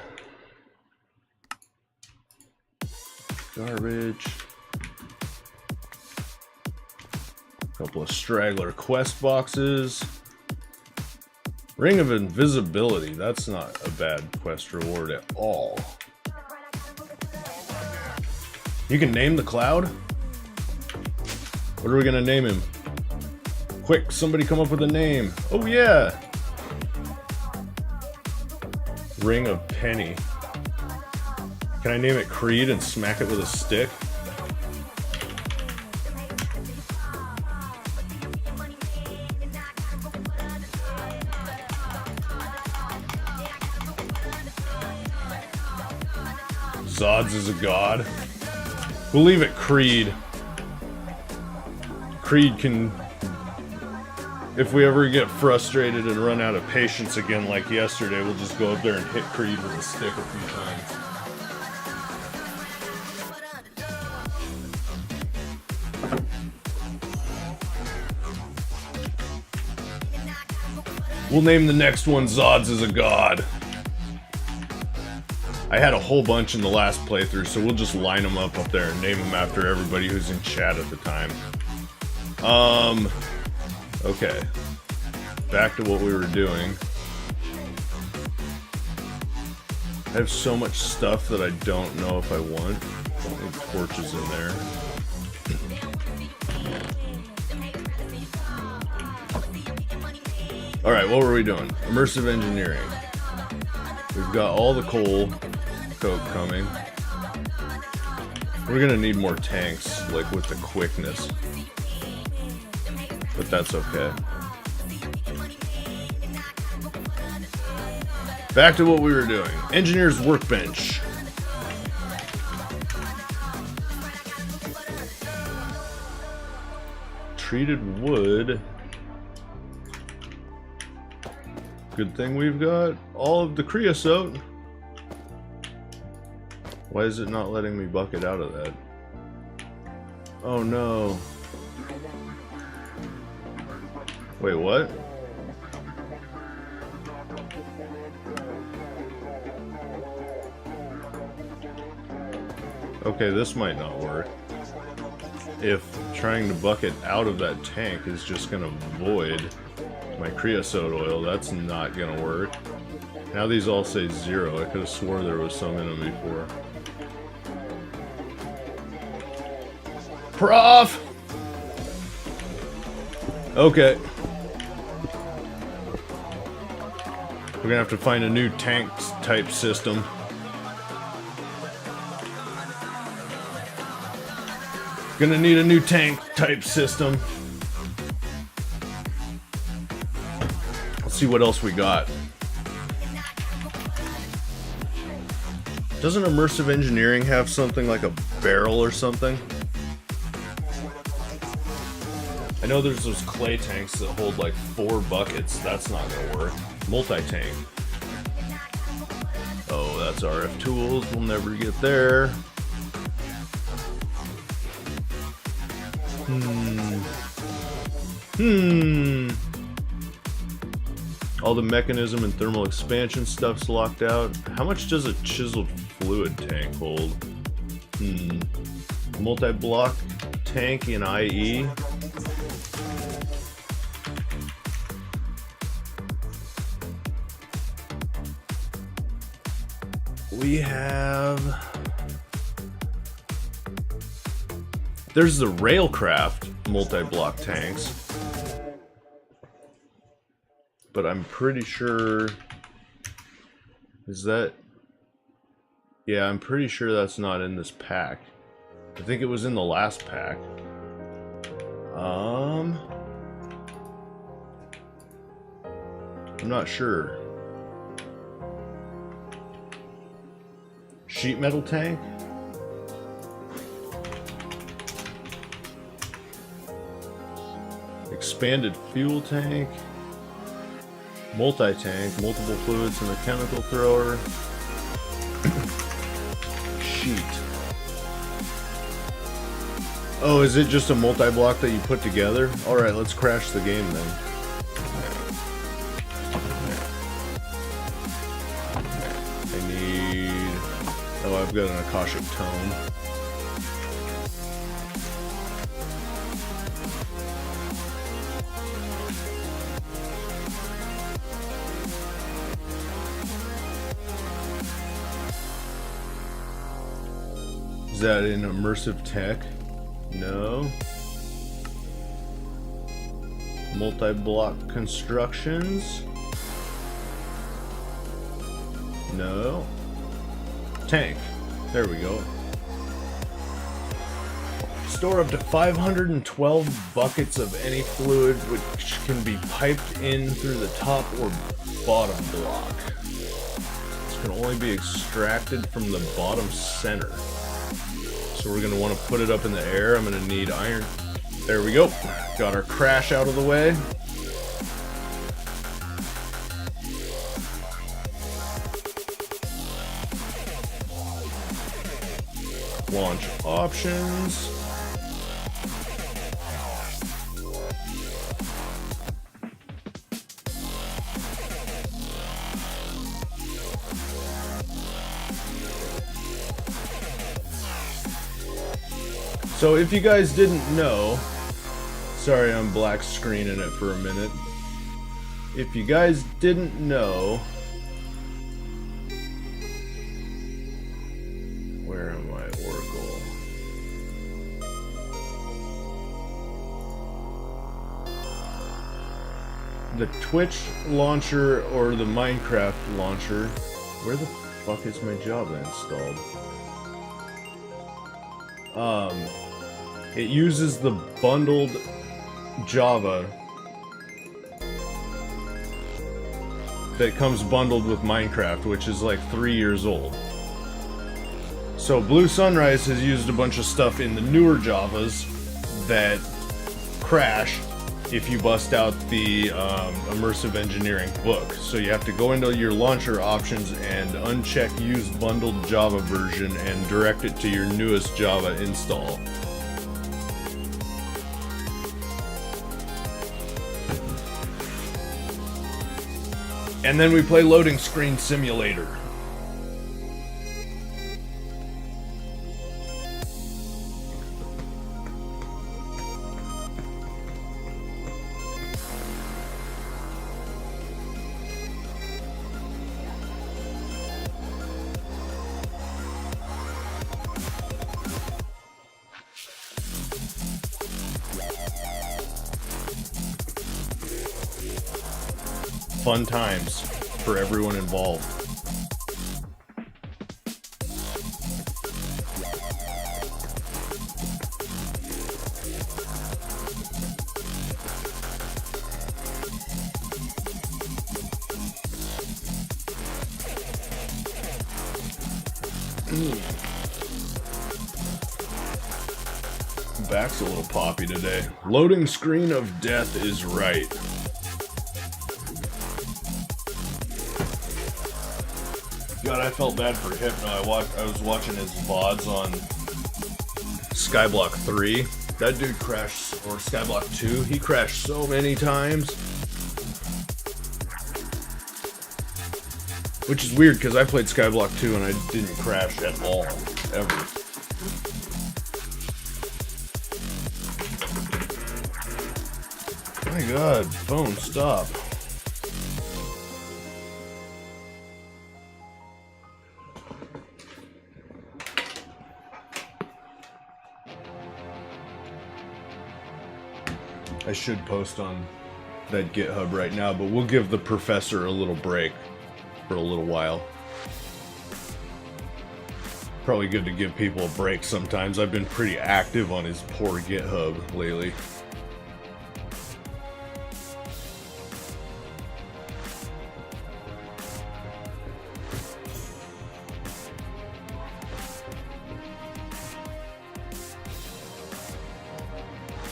Garbage. Couple of straggler quest boxes. Ring of Invisibility. That's not a bad quest reward at all. You can name the cloud? What are we gonna name him? Quick, somebody come up with a name. Oh yeah! Ring of Penny. Can I name it Creed and smack it with a stick? Zods is a god. We'll leave it Creed. Creed can... If we ever get frustrated and run out of patience again like yesterday, we'll just go up there and hit Creed with a stick a few times. We'll name the next one Zods is a god. I had a whole bunch in the last playthrough, so we'll just line them up there and name them after everybody who's in chat at the time. Okay. Back to what we were doing. I have so much stuff that I don't know if I want. I think torches in there. Alright, what were we doing? Immersive engineering. We've got all the coal coke coming. We're gonna need more tanks, like with the quickness. But that's okay. Back to what we were doing. Engineer's workbench. Treated wood. Good thing we've got all of the creosote. Why is it not letting me bucket out of that? Oh no. Wait, what? Okay, this might not work. If trying to bucket out of that tank is just gonna void my creosote oil, that's not gonna work. Now these all say 0. I could have swore there was some in them before. Prof! Okay. We're gonna have to find a new tank type system. Gonna need a new tank type system. Let's see what else we got. Doesn't immersive engineering have something like a barrel or something? I know there's those clay tanks that hold like 4 buckets. That's not gonna work. Multi-tank. Oh, that's RF tools. We'll never get there. All the mechanism and thermal expansion stuff's locked out. How much does a chiseled fluid tank hold? Multi-block tank in IE. We have... There's the Railcraft multi-block tanks. But I'm pretty sure... Is that... Yeah, I'm pretty sure that's not in this pack. I think it was in the last pack. I'm not sure. Sheet metal tank? Expanded fuel tank? Multi-tank, multiple fluids and a chemical thrower. Sheet. Oh, is it just a multi-block that you put together? Alright, let's crash the game then. I need... Oh, I've got an Akashic Tome. Is that in immersive tech? No. Multi-block constructions? No. Tank. There we go. Store up to 512 buckets of any fluid which can be piped in through the top or bottom block. This can only be extracted from the bottom center. So we're going to want to put it up in the air. I'm going to need iron. There we go. Got our crash out of the way. Launch options. So if you guys didn't know, sorry I'm black screening it for a minute. If you guys didn't know, where am I, Oracle? The Twitch launcher or the Minecraft launcher, where the fuck is my Java installed? It uses the bundled Java that comes bundled with Minecraft, which is like 3 years old. So Blue Sunrise has used a bunch of stuff in the newer Javas that crash if you bust out the immersive engineering book. So you have to go into your launcher options and uncheck use bundled Java version and direct it to your newest Java install. And then we play Loading Screen Simulator. Fun times for everyone involved. Back's a little poppy today. Loading screen of death is right. God, I felt bad for Hypno. I was watching his VODs on Skyblock 3. That dude crashed, or Skyblock 2, he crashed so many times. Which is weird, because I played Skyblock 2 and I didn't crash at all, ever. My God, phone, stop. I should post on that GitHub right now, but we'll give the professor a little break for a little while. Probably good to give people a break sometimes. I've been pretty active on his poor GitHub lately.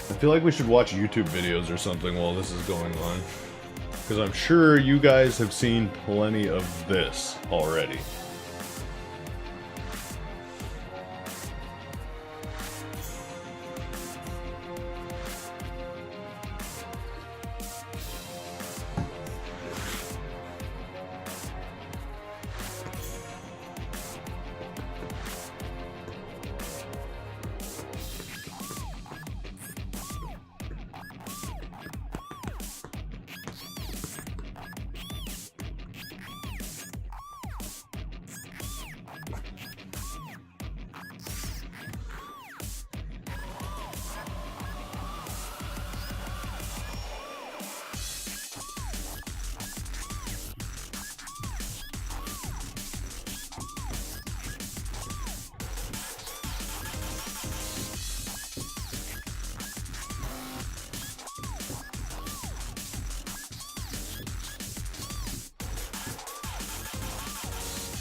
I feel like we should watch YouTube videos or something while this is going on, because I'm sure you guys have seen plenty of this already.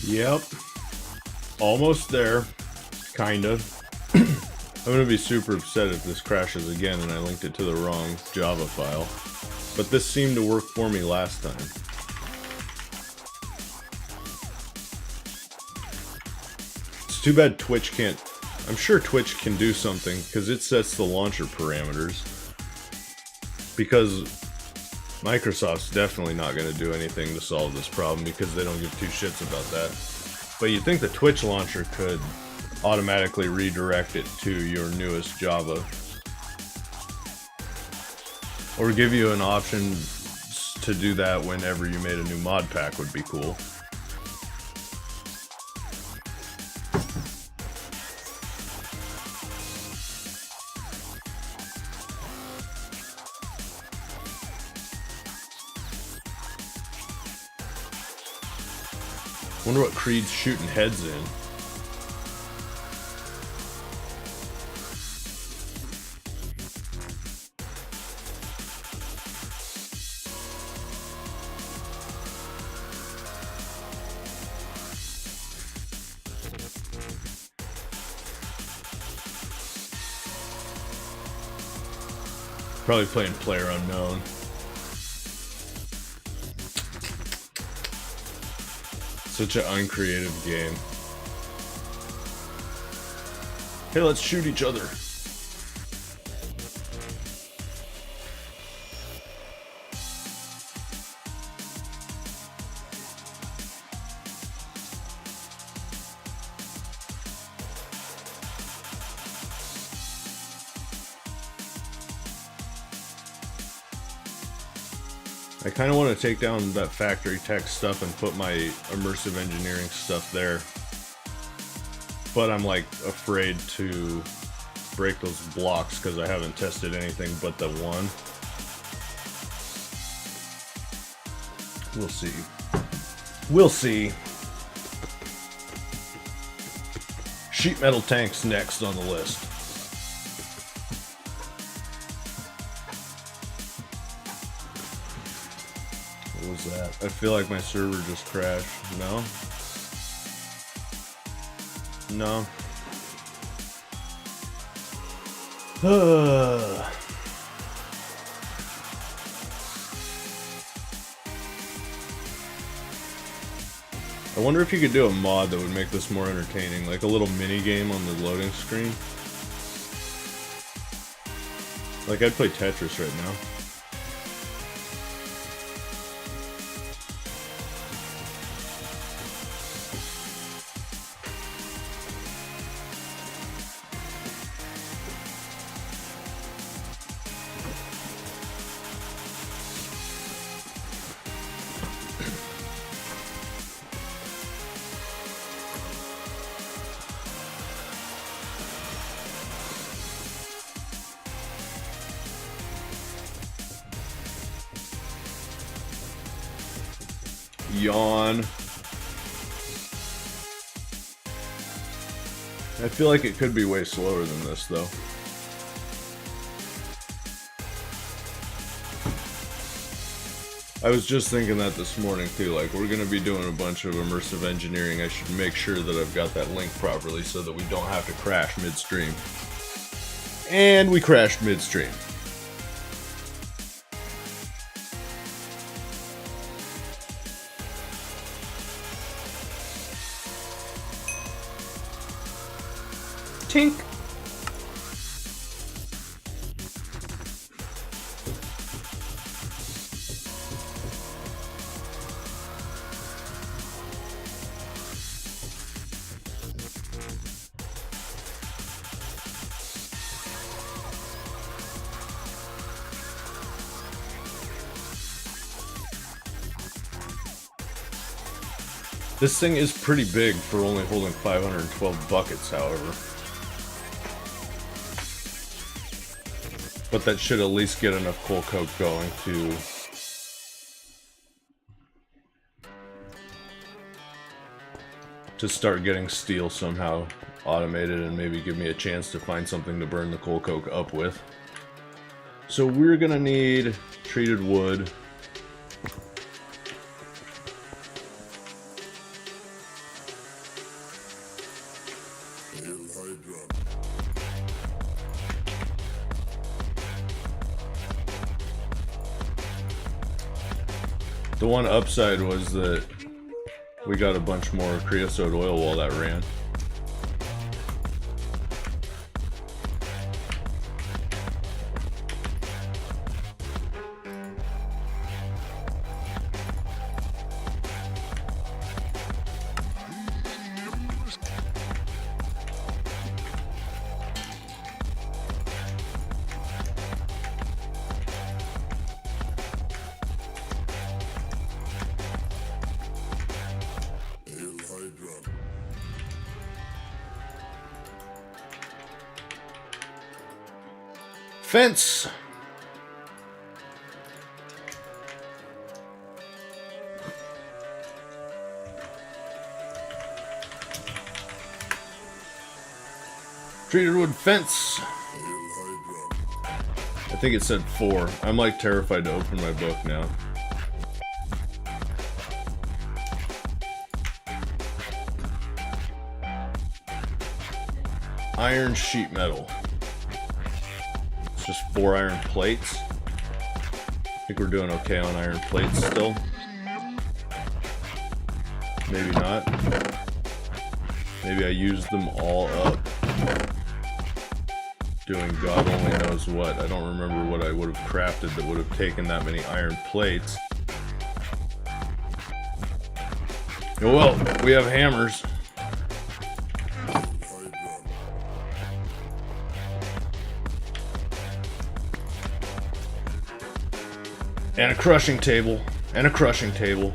Yep. Almost there. Kind of. I'm gonna be super upset if this crashes again and I linked it to the wrong Java file. But this seemed to work for me last time. It's too bad Twitch can't... I'm sure Twitch can do something, because it sets the launcher parameters. Because Microsoft's definitely not going to do anything to solve this problem, because they don't give two shits about that. But you'd think the Twitch launcher could automatically redirect it to your newest Java. Or give you an option to do that whenever you made a new mod pack would be cool. Wonder what Creed's shooting heads in. Probably playing Player Unknown. Such an uncreative game. Hey, let's shoot each other. I kind of want to take down that factory tech stuff and put my immersive engineering stuff there. But I'm like afraid to break those blocks because I haven't tested anything but the one. We'll see. We'll see. Sheet metal tanks next on the list. What was that? I feel like my server just crashed. No? No. I wonder if you could do a mod that would make this more entertaining, like a little mini game on the loading screen. Like I'd play Tetris right now. Yawn. I feel like it could be way slower than this, though. I was just thinking that this morning, too. Like, we're gonna be doing a bunch of immersive engineering. I should make sure that I've got that link properly so that we don't have to crash midstream. And we crashed midstream. Tink. This thing is pretty big for only holding 512 buckets, however. But that should at least get enough coal coke going to start getting steel somehow automated and maybe give me a chance to find something to burn the coal coke up with. So we're gonna need treated wood. The one upside was that we got a bunch more creosote oil while that ran. Fence! Treated wood fence! I think it said 4. I'm like terrified to open my book now. Iron sheet metal. Just 4 iron plates. I think we're doing okay on iron plates still. Maybe not. Maybe I used them all up. Doing God only knows what. I don't remember what I would have crafted that would have taken that many iron plates. Oh well, we have hammers. And a crushing table. And a crushing table.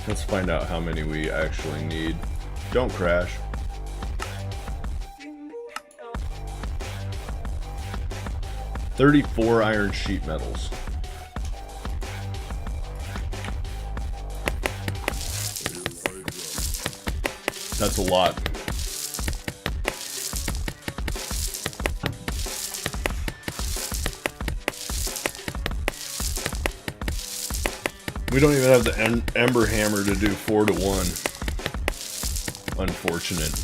Let's find out how many we actually need. Don't crash. $34 iron sheet metals. That's a lot. We don't even have the Ember Hammer to do 4 to 1. Unfortunate.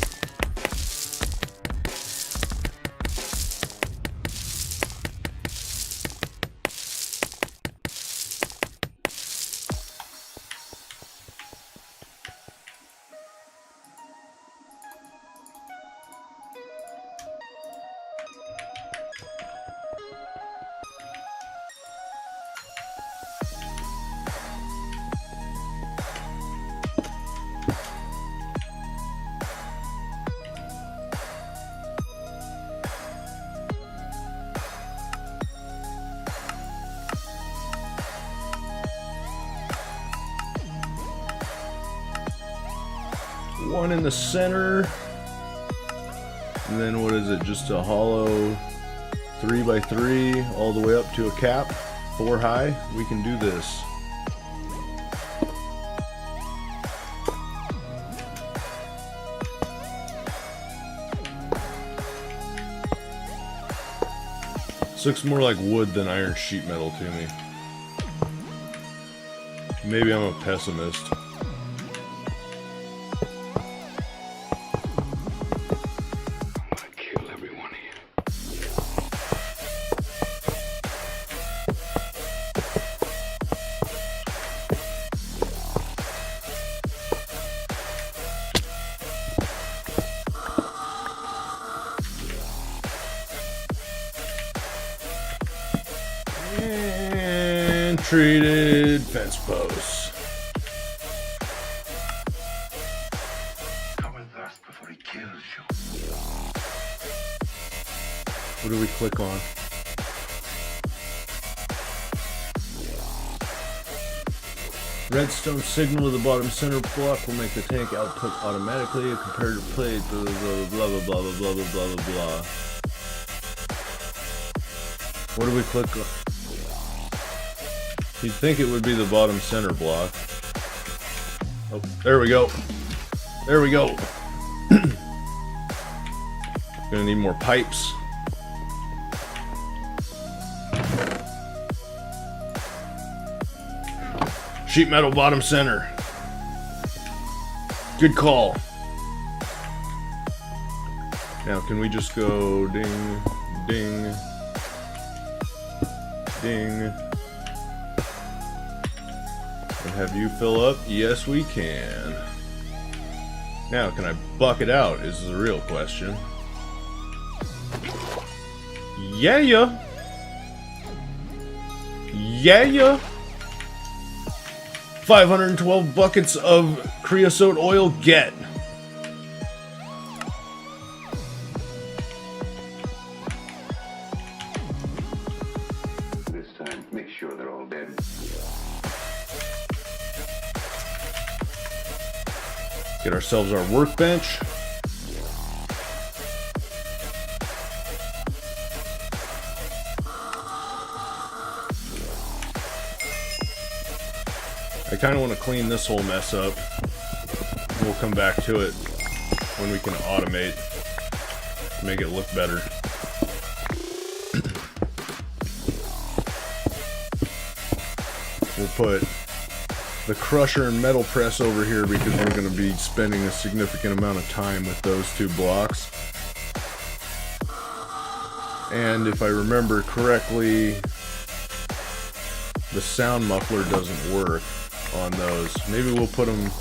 One in the center, and then what is it, just a hollow 3x3 all the way up to a cap, 4 high. We can do this. This looks more like wood than iron sheet metal to me. Maybe I'm a pessimist. And treated fence posts. Come with us before he kills you. What do we click on? Redstone signal to the bottom center block will make the tank output automatically. A comparative plate, blah blah blah blah blah blah blah blah blah blah. What do we click on? You'd think it would be the bottom center block. Oh, there we go. There we go. Gonna need more pipes. Sheet metal bottom center. Good call. Now can we just go ding, ding, ding, and have you fill up? Yes, we can. Now, can I buck it out is the real question. Yeah, yeah. Yeah, yeah. 512 buckets of creosote oil, get. This time, make sure they're all dead. Get ourselves our workbench. I kind of want to clean this whole mess up. We'll come back to it when we can automate, make it look better. We'll put the crusher and metal press over here because we're going to be spending a significant amount of time with those two blocks. And if I remember correctly, the sound muffler doesn't work on those. Maybe we'll put them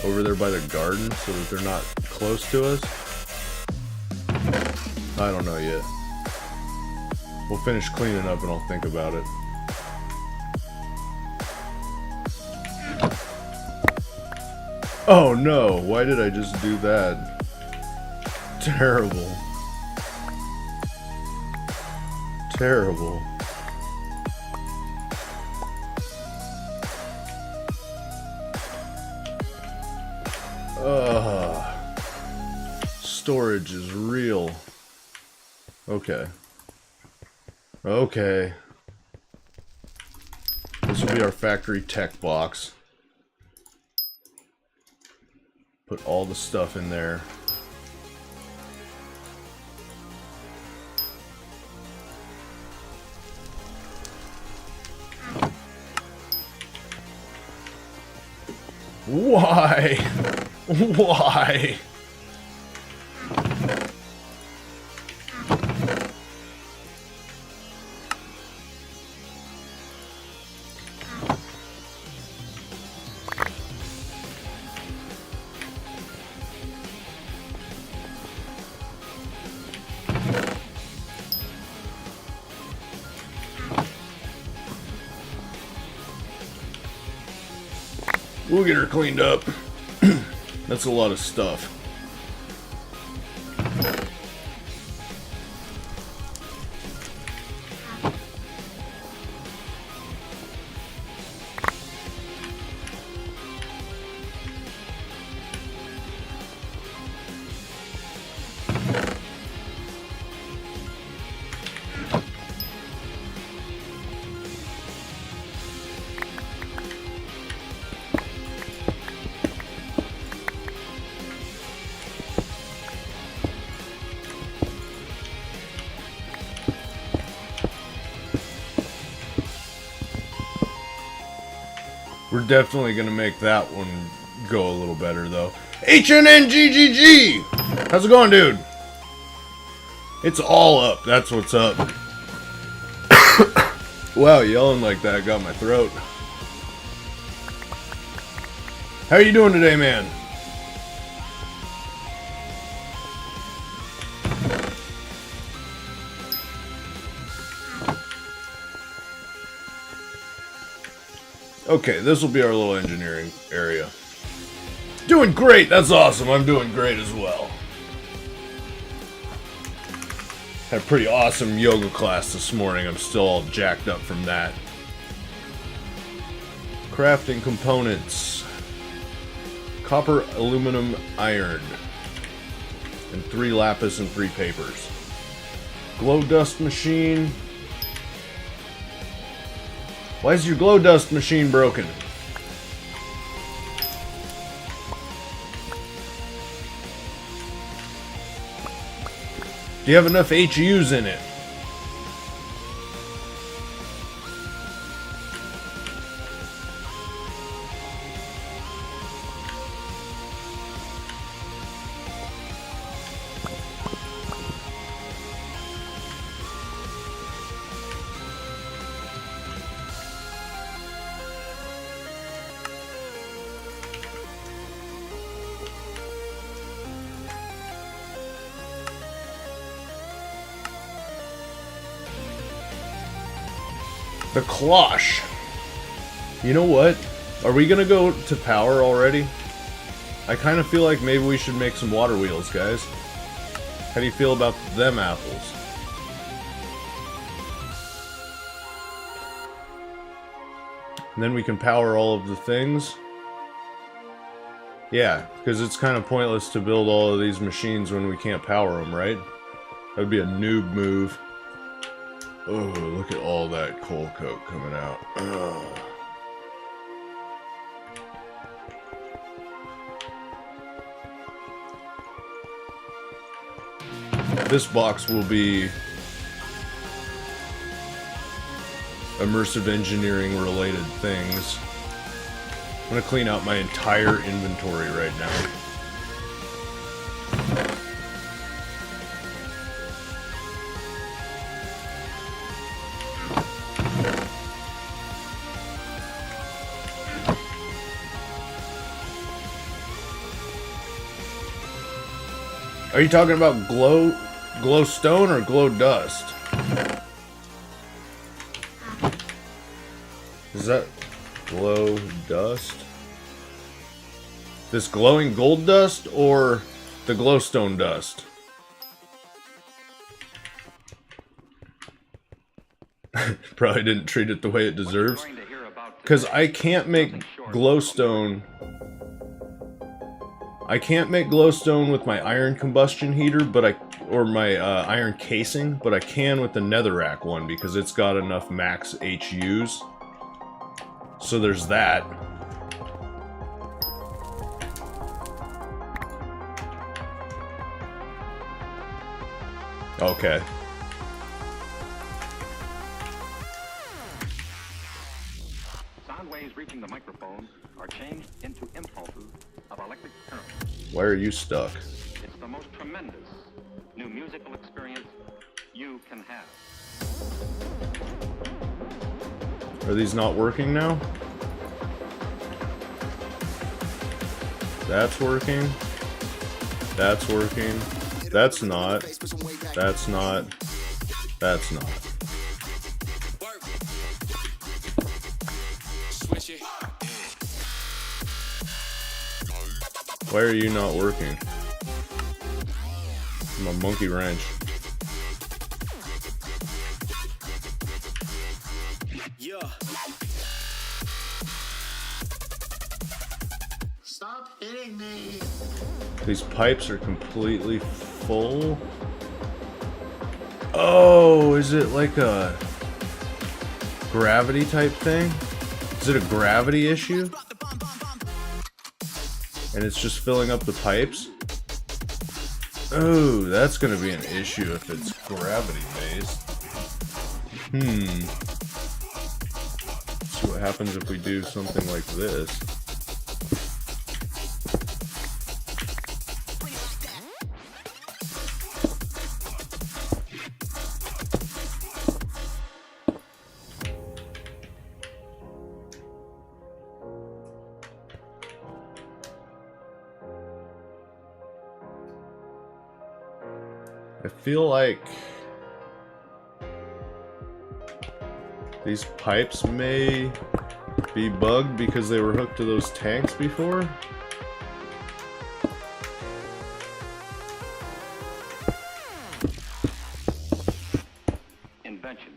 over there by the garden so that they're not close to us. I don't know yet. We'll finish cleaning up and I'll think about it. Oh no, why did I just do that? Terrible. Terrible. Storage is real. Okay. Okay. This will be our factory tech box. Put all the stuff in there. Why? Why? We'll get her cleaned up. That's a lot of stuff. We're definitely gonna make that one go a little better, though. HNNGGG! How's it going, dude? It's all up. That's what's up. Wow, yelling like that got my throat. How are you doing today, man? Okay, this will be our little engineering area. Doing great! That's awesome. I'm doing great as well. Had a pretty awesome yoga class this morning. I'm still all jacked up from that. Crafting components. Copper, aluminum, iron. And 3 lapis and 3 papers. Glow dust machine. Why is your glow dust machine broken? Do you have enough HUs in it? The cloche. You know what? Are we gonna go to power already? I kind of feel like maybe we should make some water wheels, guys. How do you feel about them apples? And then we can power all of the things. Yeah, because it's kind of pointless to build all of these machines when we can't power them, right? That would be a noob move. Oh, look at all that coal coke coming out. Ugh. This box will be immersive engineering related things. I'm gonna clean out my entire inventory right now. Are you talking about glow stone or glow dust? Is that glow dust? This glowing gold dust or the glowstone dust? Probably didn't treat it the way it deserves. Because I can't make glowstone. I can't make glowstone with my iron combustion heater, or my iron casing, but I can with the netherrack one because it's got enough max HUs. So there's that. Okay. Sound waves reaching the microphone are changed into impulses of electric current. Why are you stuck? It's the most tremendous new musical experience you can have. Are these not working now? That's working. That's working. That's not. That's not. That's not. Why are you not working? I'm a monkey wrench. Stop hitting me. These pipes are completely full. Oh, is it like a gravity type thing? Is it a gravity issue? And it's just filling up the pipes? Oh, that's gonna be an issue if it's gravity based. See what happens if we do something like this. I feel like these pipes may be bugged because they were hooked to those tanks before. Invention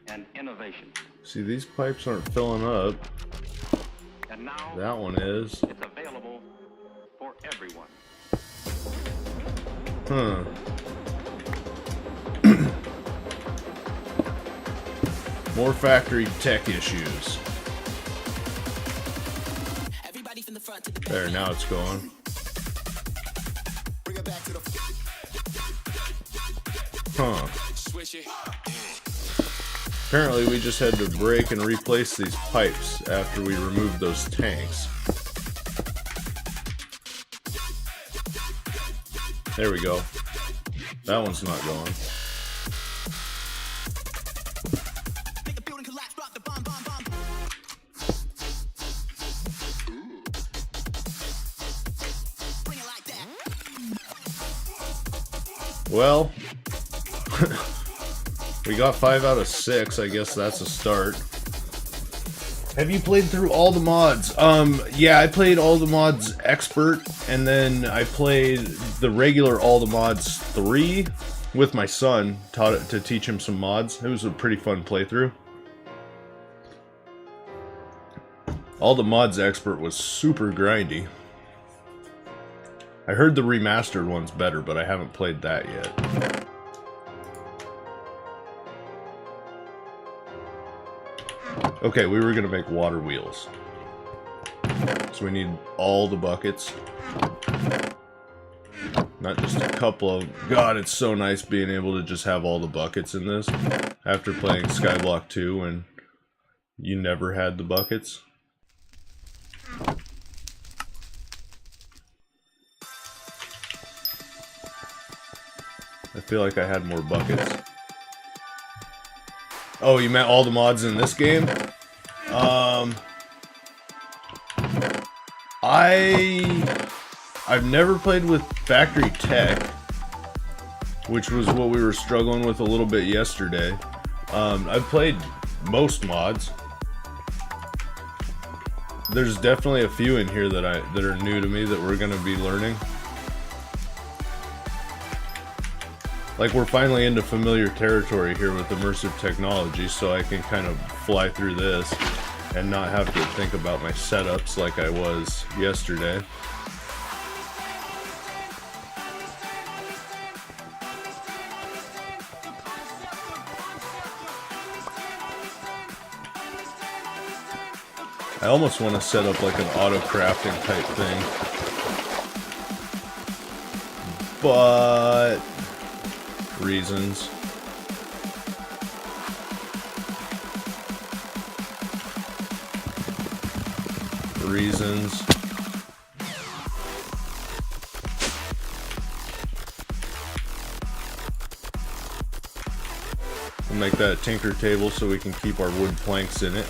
and innovation. See, these pipes aren't filling up. And now That one is. it's available for everyone. Huh. More factory tech issues. There, now it's going. Huh. Apparently we just had to break and replace these pipes after we removed those tanks. There we go. That one's not going. Well, we got 5 out of 6. I guess that's a start. Have you played through all the mods? Yeah, I played all the mods expert, and then I played the regular all the mods 3 with my son, taught it to teach him some mods. It was a pretty fun playthrough. All the mods expert was super grindy. I heard the remastered one's better, but I haven't played that yet. Okay, we were gonna make water wheels. So we need all the buckets. Not just a couple of... God, it's so nice being able to just have all the buckets in this. After playing Skyblock 2 when you never had the buckets. I feel like I had more buckets. Oh, you meant all the mods in this game? I've never played with factory tech, which was what we were struggling with a little bit yesterday. I've played most mods. There's definitely a few in here that are new to me that we're gonna be learning. Like, we're finally into familiar territory here with immersive technology, so I can kind of fly through this and not have to think about my setups like I was yesterday. I almost want to set up like an auto crafting type thing, but reasons. We'll make that a tinker table so we can keep our wood planks in it.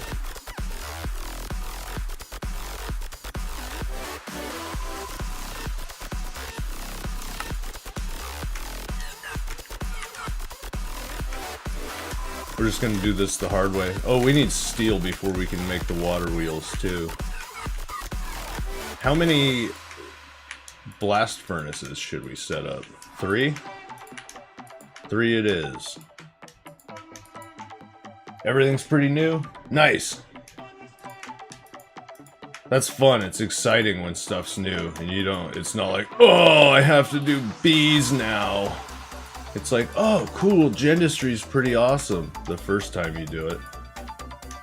We're just gonna do this the hard way. Oh, we need steel before we can make the water wheels too. How many blast furnaces should we set up? 3? 3 it is. Everything's pretty new? Nice! That's fun, it's exciting when stuff's new, and it's not like, oh, I have to do bees now. It's like, oh, cool, Gendistry's pretty awesome the first time you do it.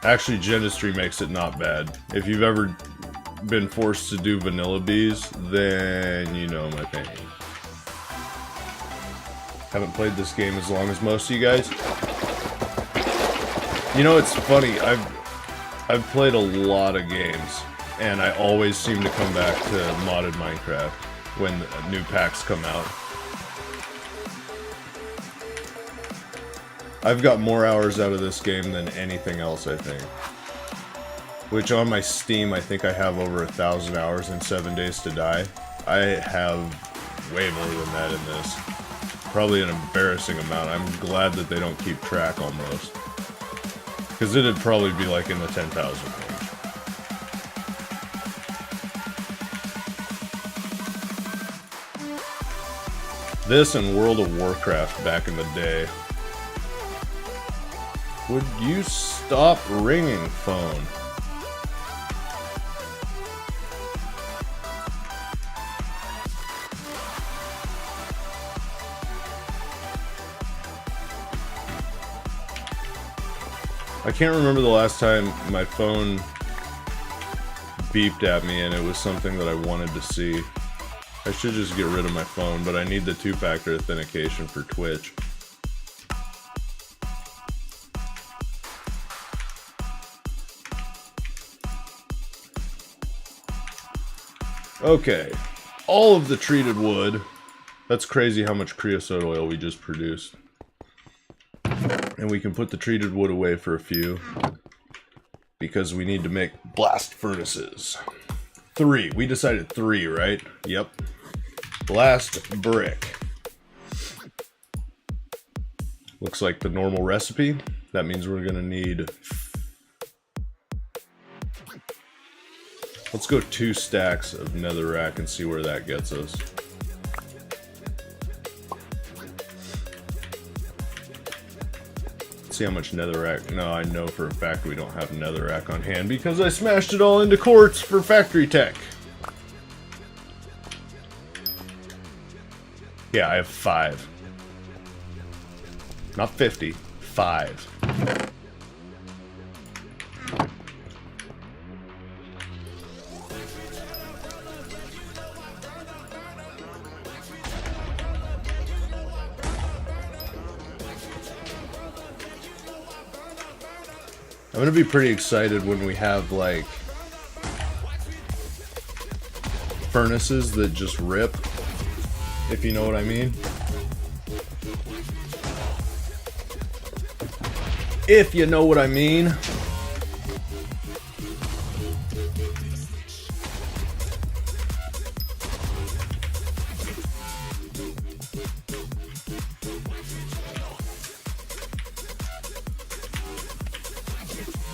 Actually, Gendistry makes it not bad. If you've ever been forced to do vanilla bees, then you know my pain. Haven't played this game as long as most of you guys. You know, it's funny, I've played a lot of games, and I always seem to come back to modded Minecraft when new packs come out. I've got more hours out of this game than anything else, I think. Which on my Steam, I think I have over 1,000 hours in 7 Days to Die. I have way more than that in this. Probably an embarrassing amount. I'm glad that they don't keep track almost. Because it'd probably be like in the 10,000 range. This and World of Warcraft back in the day. Would you stop ringing, phone? I can't remember the last time my phone beeped at me and it was something that I wanted to see. I should just get rid of my phone, but I need the 2-factor authentication for Twitch. Okay, all of the treated wood. That's crazy how much creosote oil we just produced. And we can put the treated wood away for a few, because we need to make blast furnaces. 3, we decided 3, right? Yep. Blast brick. Looks like the normal recipe. That means we're gonna need... Let's go 2 stacks of netherrack and see where that gets us. Let's see how much netherrack. No, I know for a fact we don't have netherrack on hand because I smashed it all into quartz for factory tech. Yeah, I have 5. Not 50, 5. I'm gonna be pretty excited when we have like furnaces that just rip, if you know what I mean. If you know what I mean.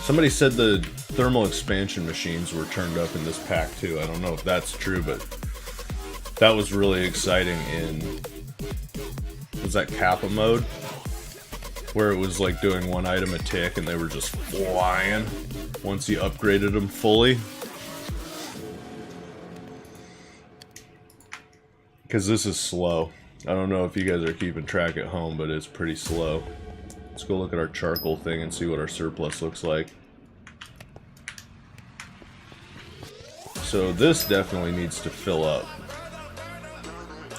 Somebody said the thermal expansion machines were turned up in this pack too. I don't know if that's true, but that was really exciting in, was that Kappa mode? Where it was like doing one item a tick and they were just flying once you upgraded them fully. Because this is slow. I don't know if you guys are keeping track at home, but it's pretty slow. Let's go look at our charcoal thing and see what our surplus looks like. So this definitely needs to fill up.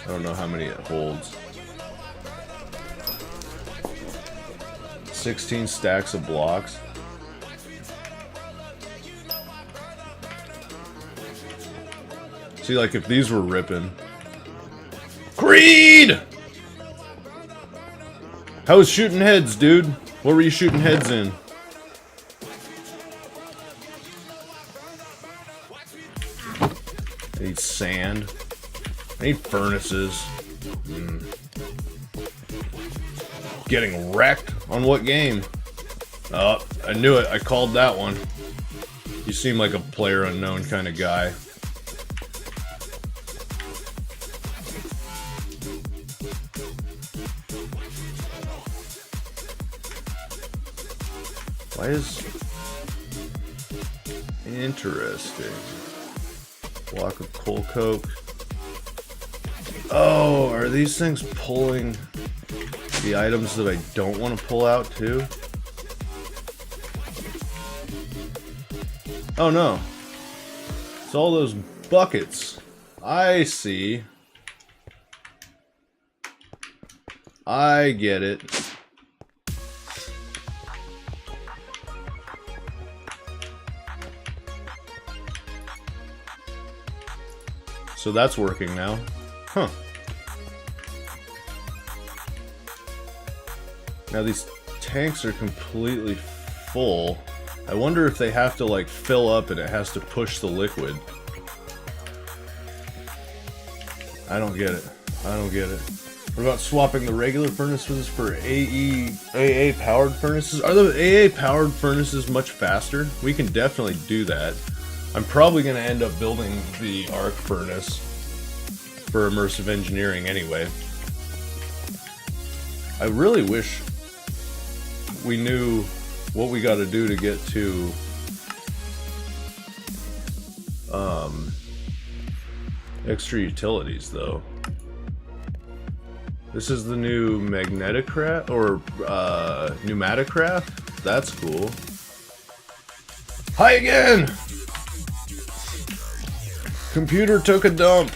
I don't know how many it holds. 16 stacks of blocks. See, like if these were ripping. Creed! How was shooting heads, dude? What were you shooting heads in? I need sand. I need furnaces. Getting wrecked? On what game? Oh, I knew it. I called that one. You seem like a player unknown kind of guy. Why is... Interesting. Block of coal coke. Oh, are these things pulling the items that I don't want to pull out too? Oh no. It's all those buckets. I see. I get it. So that's working now. Huh. Now these tanks are completely full. I wonder if they have to like fill up and it has to push the liquid. I don't get it. I don't get it. What about swapping the regular furnaces for AA powered furnaces? Are the AA powered furnaces much faster? We can definitely do that. I'm probably going to end up building the arc furnace for immersive engineering anyway. I really wish we knew what we got to do to get to extra utilities though. This is the new Magneticraft or Pneumaticraft. That's cool. Hi again! Computer took a dump.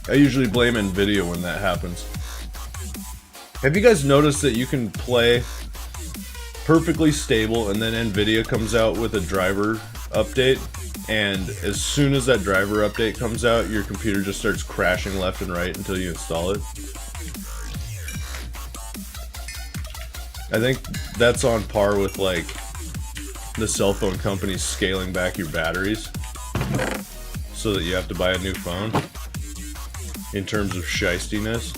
I usually blame NVIDIA when that happens. Have you guys noticed that you can play perfectly stable and then NVIDIA comes out with a driver update, and as soon as that driver update comes out, your computer just starts crashing left and right until you install it? I think that's on par with like the cell phone companies scaling back your batteries so that you have to buy a new phone in terms of shystiness.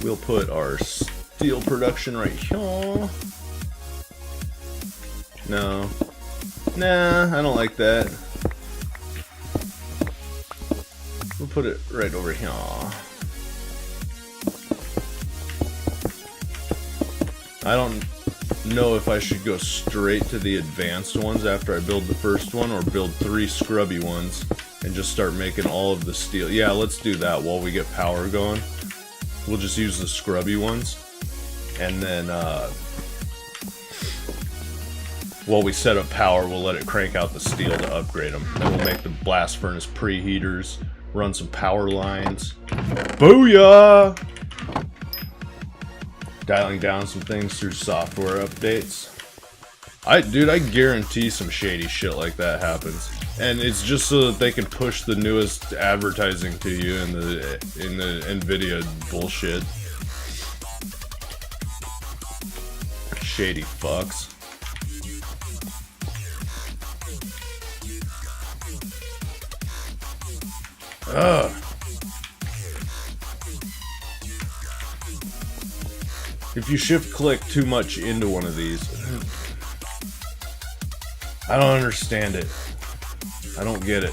We'll put our steel production right here. No. Nah, I don't like that. We'll put it right over here. I don't know if I should go straight to the advanced ones after I build the first one, or build 3 scrubby ones and just start making all of the steel. Yeah, let's do that while we get power going. We'll just use the scrubby ones, and then while we set up power, we'll let it crank out the steel to upgrade them. Then we'll make the blast furnace preheaters, run some power lines. Booyah! Dialing down some things through software updates. Dude, I guarantee some shady shit like that happens. And it's just so that they can push the newest advertising to you in the Nvidia bullshit. Shady fucks. Ugh. If you shift click too much into one of these, I don't understand it. I don't get it.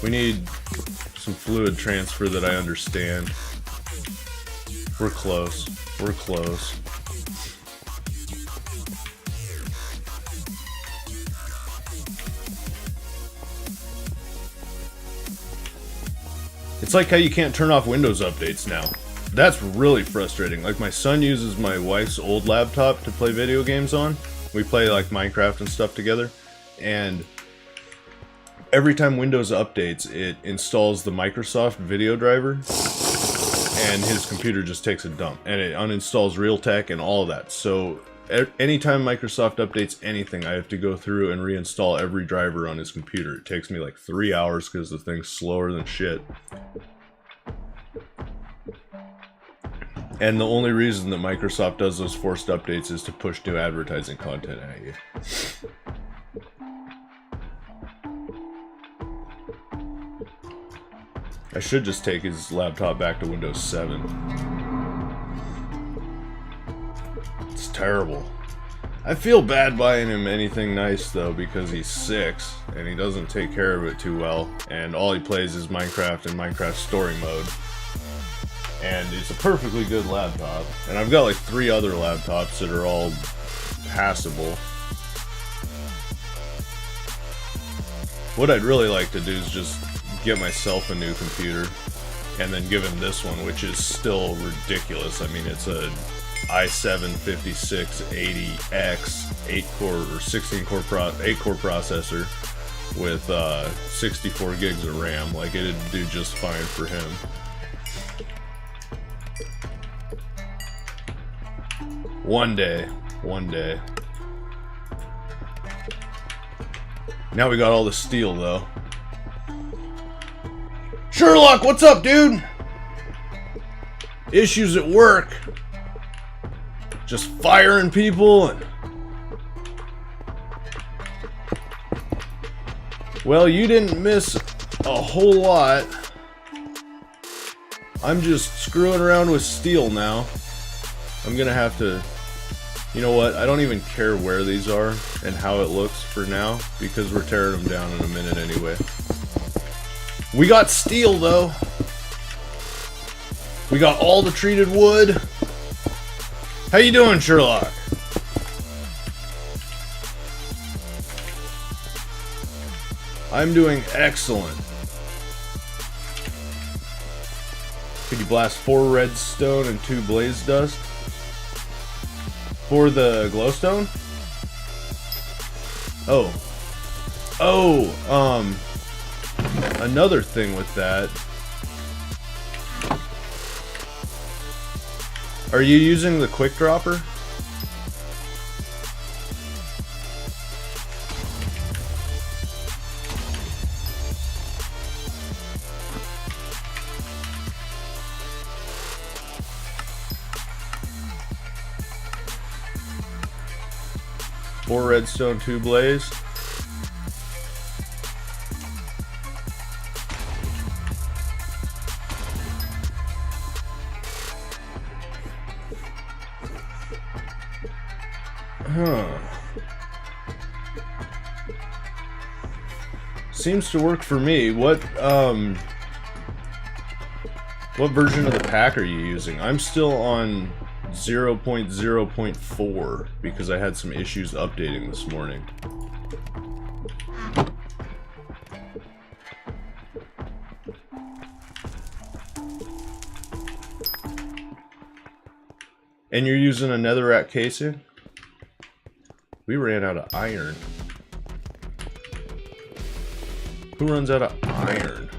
We need some fluid transfer that I understand. We're close. We're close. It's like how you can't turn off Windows updates now. That's really frustrating. Like, my son uses my wife's old laptop to play video games on. We play like Minecraft and stuff together. And every time Windows updates, it installs the Microsoft video driver. And his computer just takes a dump. And it uninstalls Realtek and all of that. So anytime Microsoft updates anything, I have to go through and reinstall every driver on his computer. It takes me like 3 hours because the thing's slower than shit. And the only reason that Microsoft does those forced updates is to push new advertising content at you. I should just take his laptop back to Windows 7. It's terrible. I feel bad buying him anything nice though, because he's 6 and he doesn't take care of it too well, and all he plays is Minecraft and Minecraft story mode. And it's a perfectly good laptop. And I've got like 3 other laptops that are all passable. What I'd really like to do is just get myself a new computer and then give him this one, which is still ridiculous. I mean, it's a i7-5680X 8-core or 16-core 8-core processor with 64 gigs of RAM. Like, it'd do just fine for him. One day. Now we got all the steel, though. Sherlock, what's up, dude? Issues at work. Just firing people and... Well, you didn't miss a whole lot. I'm just screwing around with steel now. I'm gonna have to... You know what? I don't even care where these are and how it looks for now, because we're tearing them down in a minute anyway. We got steel, though. We got all the treated wood. How you doing, Sherlock? I'm doing excellent. Could you blast 4 redstone and 2 blaze dust? For the glowstone? Another thing with that. Are you using the quick dropper? Four redstone, 2 blaze. Huh. Seems to work for me. What version of the pack are you using? I'm still on 0.0.4 because I had some issues updating this morning. And you're using a netherrack casing? We ran out of iron. Who runs out of iron?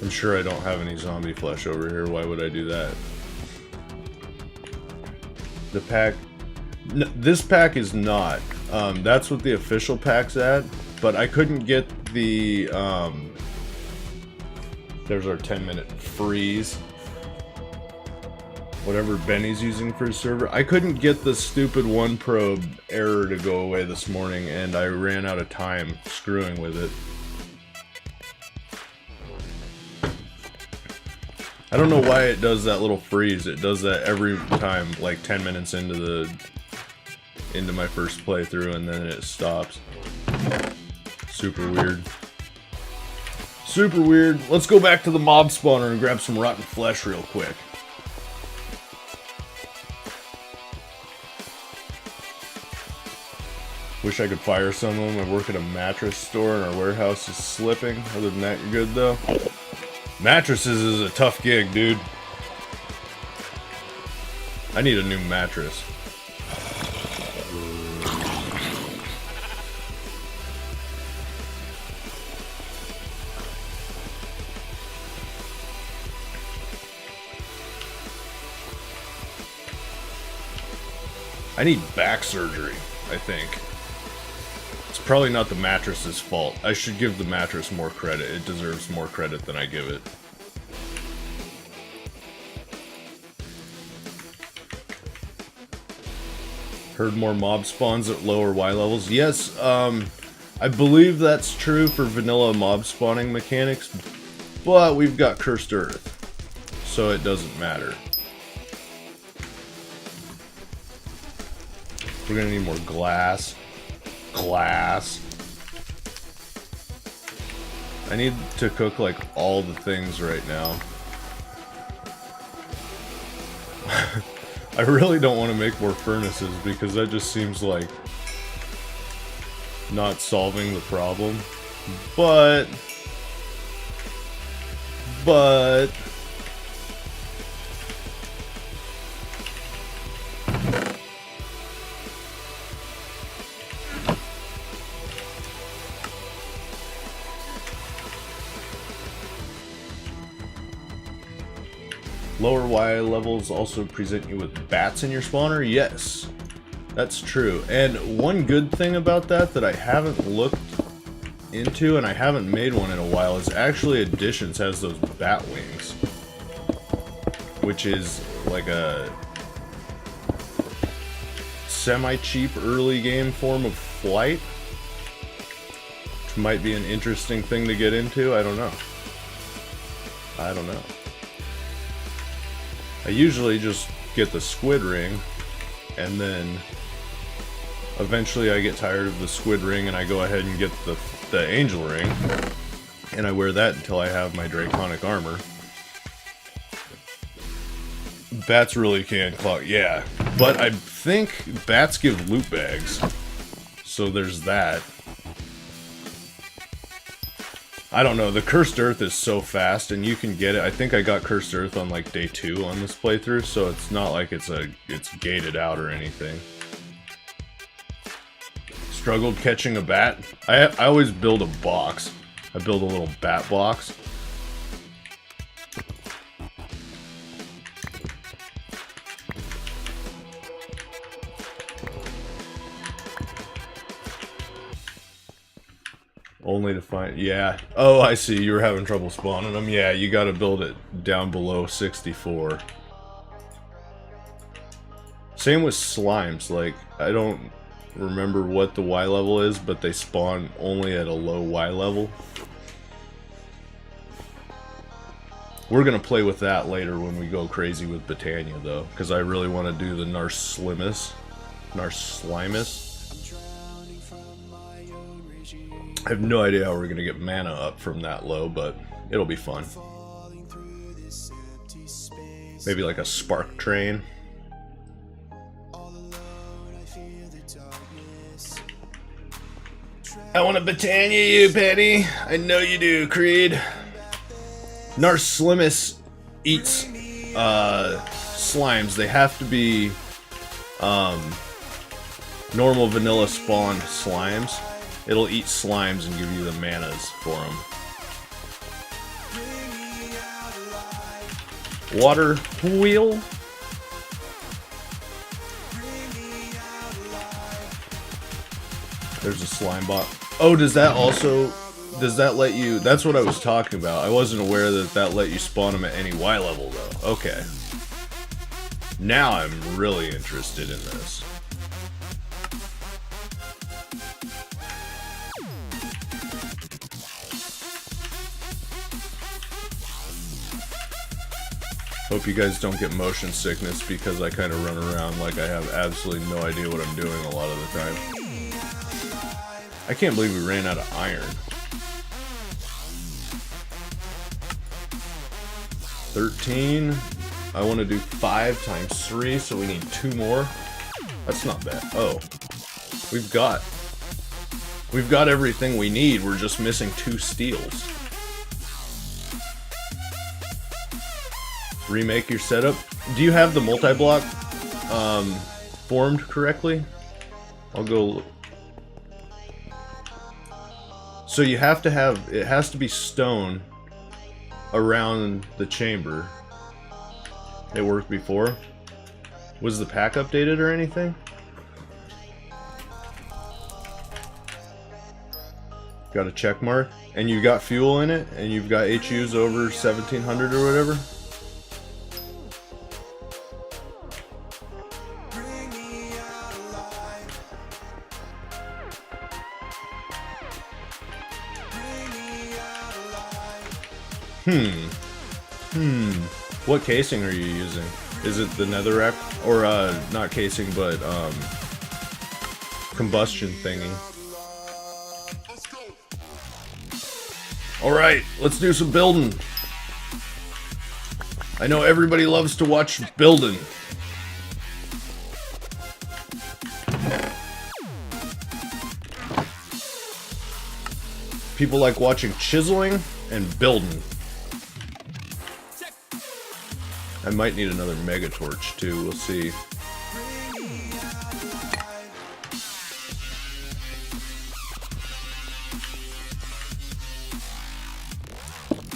I'm sure I don't have any zombie flesh over here. Why would I do that? The pack... No, this pack is not. That's what the official pack's at. But I couldn't get the... There's our 10-minute freeze. Whatever Benny's using for his server. I couldn't get the stupid one probe error to go away this morning, and I ran out of time screwing with it. I don't know why it does that little freeze. It does that every time, like 10 minutes into my first playthrough, and then it stops. Super weird. Super weird. Let's go back to the mob spawner and grab some rotten flesh real quick. Wish I could fire some of them. I work at a mattress store and our warehouse is slipping. Other than that, you're good though. Mattresses is a tough gig, dude. I need a new mattress. I need back surgery, I think. It's probably not the mattress's fault. I should give the mattress more credit. It deserves more credit than I give it. Heard more mob spawns at lower Y levels. Yes, I believe that's true for vanilla mob spawning mechanics, but we've got Cursed Earth, so it doesn't matter. We're gonna need more glass. Glass. I need to cook like all the things right now. I really don't want to make more furnaces because that just seems like not solving the problem. But lower Y levels also present you with bats in your spawner? Yes, that's true. And one good thing about that I haven't looked into, and I haven't made one in a while, is actually Additions has those bat wings. Which is like a semi-cheap early game form of flight. Which might be an interesting thing to get into, I don't know. I don't know. I usually just get the squid ring, and then eventually I get tired of the squid ring and I go ahead and get the angel ring, and I wear that until I have my draconic armor. Bats really can clog, yeah, but I think bats give loot bags, so there's that. I don't know, the Cursed Earth is so fast, and you can get it. I think I got Cursed Earth on like day 2 on this playthrough, so it's not like it's gated out or anything. Struggled catching a bat? I always build a box. I build a little bat box. Only to find, yeah. Oh, I see, you were having trouble spawning them. Yeah, you gotta build it down below 64. Same with slimes, like, I don't remember what the Y level is, but they spawn only at a low Y level. We're gonna play with that later when we go crazy with Botania, though, because I really want to do the Narslimus. I have no idea how we're gonna get mana up from that low, but it'll be fun. Maybe like a spark train. I want to Botania you, Penny. I know you do, Creed. Narslimus eats slimes. They have to be normal vanilla spawned slimes. It'll eat slimes and give you the manas for them. Water wheel. There's a slime bot. Oh, does that also... Does that let you... That's what I was talking about. I wasn't aware that that let you spawn them at any Y level, though. Okay. Now I'm really interested in this. Hope you guys don't get motion sickness because I kind of run around like I have absolutely no idea what I'm doing a lot of the time. I can't believe we ran out of iron. 13. I want to do 5 times 3, so we need 2 more. That's not bad. Oh. We've got everything we need. We're just missing 2 steels. Remake your setup. Do you have the multi-block formed correctly? I'll go. So you have to have, it has to be stone around the chamber. It worked before. Was the pack updated or anything? Got a check mark, and you got fuel in it, and you've got HUs over 1700 or whatever. What casing are you using? Is it the netherrack? Or, not casing, but, combustion thingy. Alright, let's do some building. I know everybody loves to watch building. People like watching chiseling and building. I might need another mega torch too, we'll see.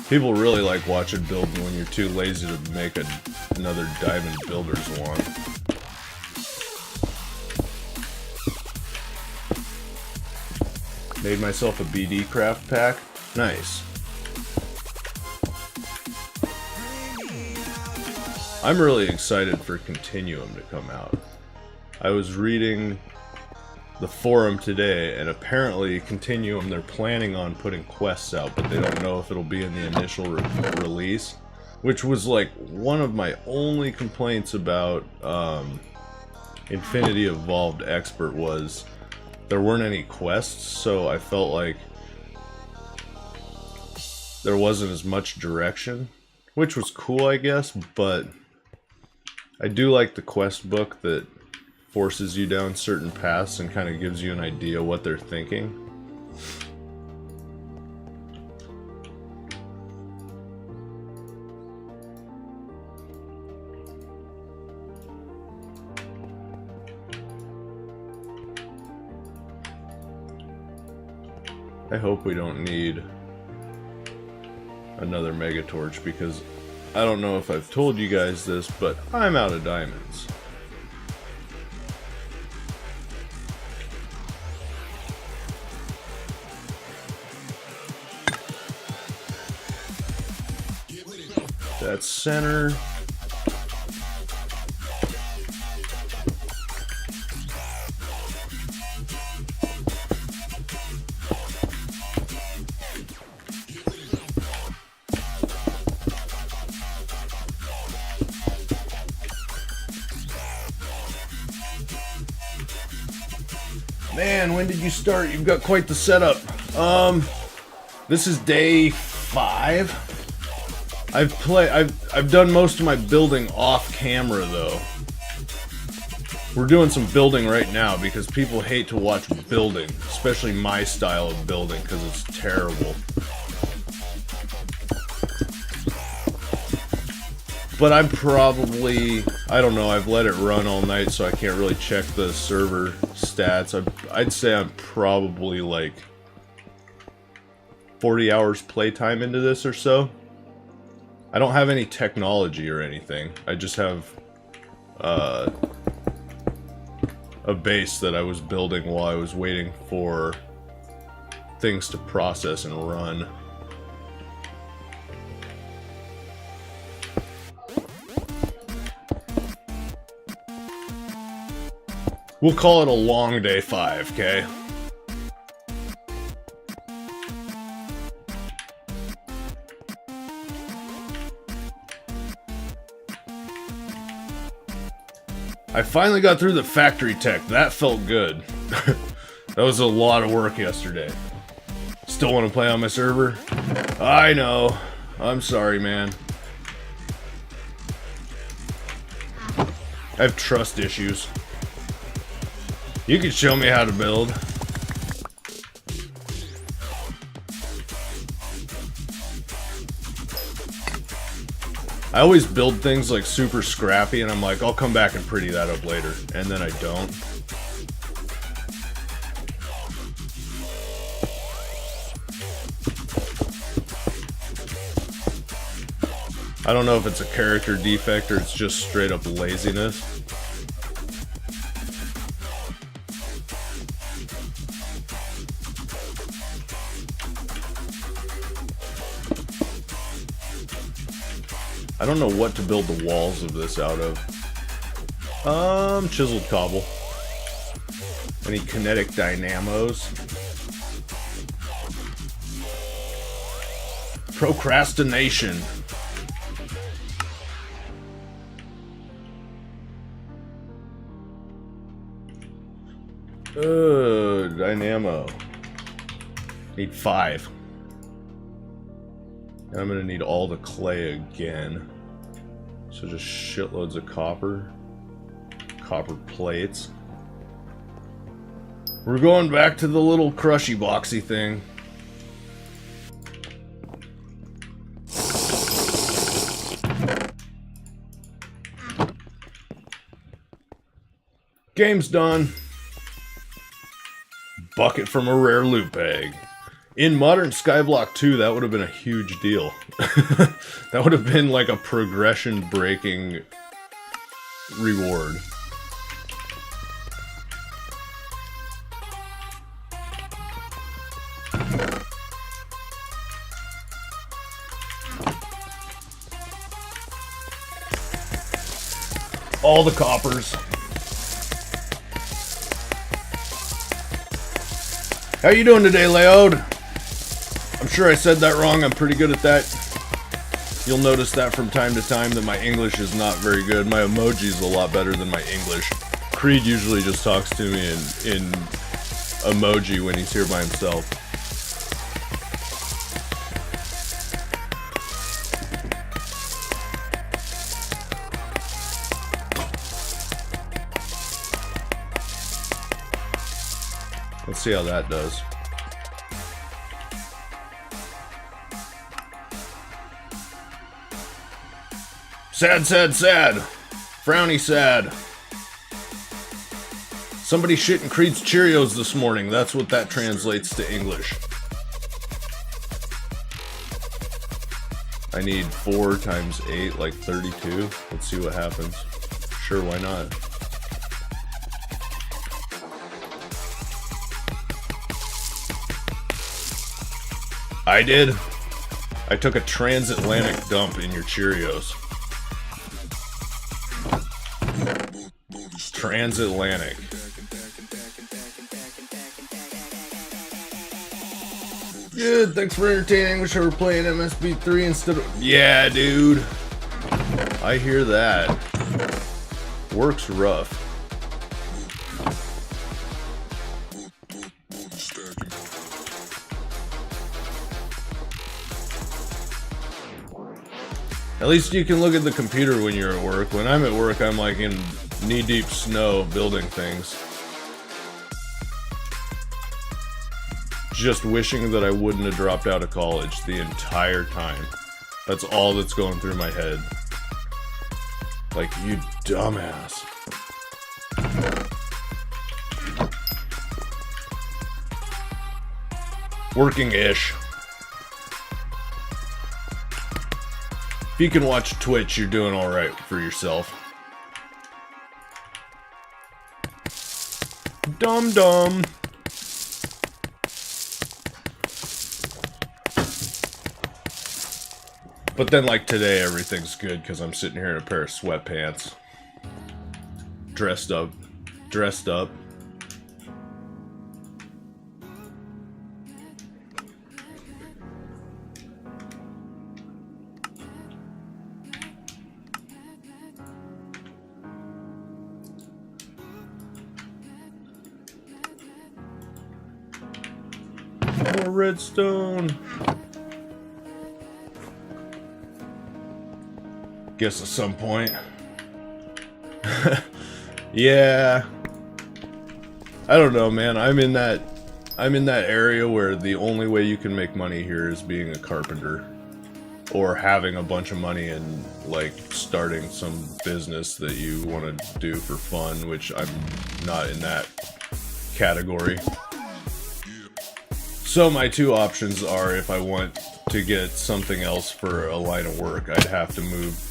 People really like watching building when you're too lazy to make another Diamond Builder's wand. Made myself a BD craft pack. Nice. I'm really excited for Continuum to come out. I was reading the forum today, and apparently Continuum, they're planning on putting quests out, but they don't know if it'll be in the initial release, which was like one of my only complaints about Infinity Evolved Expert was there weren't any quests, so I felt like there wasn't as much direction, which was cool, I guess, but I do like the quest book that forces you down certain paths and kind of gives you an idea what they're thinking. I hope we don't need another mega torch because I don't know if I've told you guys this, but I'm out of diamonds. That's center. Man, when did you start? You've got quite the setup. This is day 5. I've done most of my building off camera though. We're doing some building right now because people hate to watch building, especially my style of building because it's terrible. But I'm probably, I don't know, I've let it run all night, so I can't really check the server stats. I'd say I'm probably like 40 hours playtime into this or so. I don't have any technology or anything. I just have a base that I was building while I was waiting for things to process and run. We'll call it a long day 5, okay? I finally got through the factory tech. That felt good. That was a lot of work yesterday. Still want to play on my server? I know. I'm sorry, man. I have trust issues. You can show me how to build. I always build things like super scrappy and I'm like, I'll come back and pretty that up later. And then I don't. I don't know if it's a character defect or it's just straight up laziness. I don't know what to build the walls of this out of. Chiseled cobble. Any kinetic dynamos? Procrastination. Dynamo. Need 5. And I'm gonna need all the clay again. So just shitloads of copper. Copper plates. We're going back to the little crushy boxy thing. Game's done. Bucket from a rare loot bag. In modern Skyblock 2, that would have been a huge deal. That would have been like a progression-breaking reward. All the coppers. How you doing today, Leod? I'm sure I said that wrong. I'm pretty good at that. You'll notice that from time to time that my English is not very good. My emoji is a lot better than my English. Creed usually just talks to me in emoji when he's here by himself. Let's see how that does. Sad, sad, sad. Frowny sad. Somebody shit in Creed's Cheerios this morning. That's what that translates to English. I need 4 times 8, like 32. Let's see what happens. Sure, why not? I did. I took a transatlantic dump in your Cheerios. Transatlantic. Good, thanks for entertaining. Wish I were playing MSB3 instead of... Yeah, dude. I hear that. Work's rough. At least you can look at the computer when you're at work. When I'm at work, I'm like in knee-deep snow building things. Just wishing that I wouldn't have dropped out of college the entire time. That's all that's going through my head. Like, you dumbass. Working-ish. If you can watch Twitch, you're doing alright for yourself. Dum-dum. But then, like, today, everything's good because I'm sitting here in a pair of sweatpants. Dressed up. Dressed up. More redstone. Guess at some point. Yeah. I don't know, man. I'm in that area where the only way you can make money here is being a carpenter. Or having a bunch of money and, like, starting some business that you want to do for fun, which I'm not in that category. So my two options are, if I want to get something else for a line of work, I'd have to move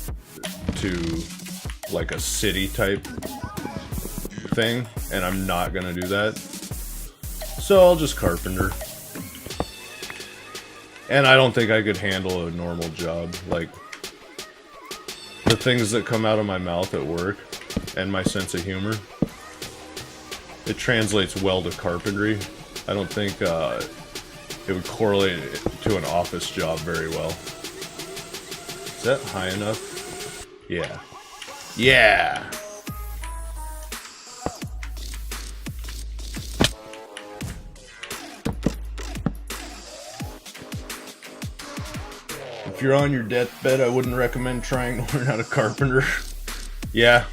to like a city type thing, and I'm not gonna do that. So I'll just carpenter. And I don't think I could handle a normal job. Like, the things that come out of my mouth at work and my sense of humor, it translates well to carpentry. I don't think it would correlate to an office job very well. Is that high enough? Yeah. Yeah! If you're on your deathbed, I wouldn't recommend trying to learn how to carpenter. Yeah.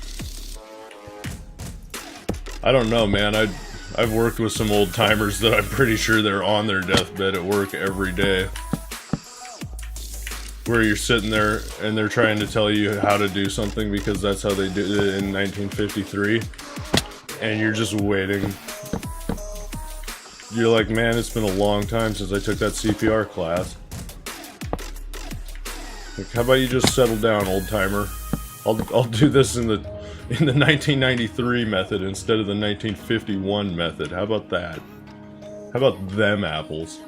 I don't know, man. I've worked with some old timers that I'm pretty sure they're on their deathbed at work every day. Where you're sitting there and they're trying to tell you how to do something because that's how they did it in 1953. And you're just waiting. You're like, man, it's been a long time since I took that CPR class. Like, how about you just settle down, old timer? I'll do this in the 1993 method instead of the 1951 method. How about that? How about them apples?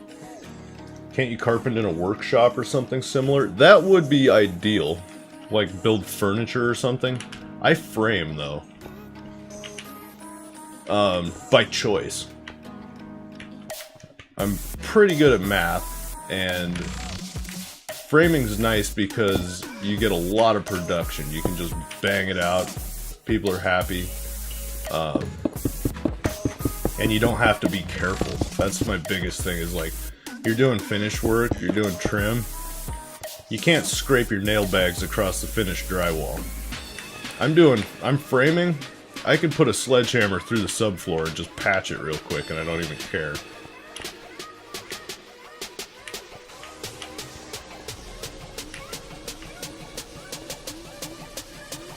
Can't you carpenter in a workshop or something similar? That would be ideal. Like build furniture or something. I frame though. By choice. I'm pretty good at math, and framing's nice because you get a lot of production. You can just bang it out. People are happy. And you don't have to be careful. That's my biggest thing, is like, you're doing finish work, you're doing trim. You can't scrape your nail bags across the finished drywall. I'm framing. I could put a sledgehammer through the subfloor and just patch it real quick and I don't even care.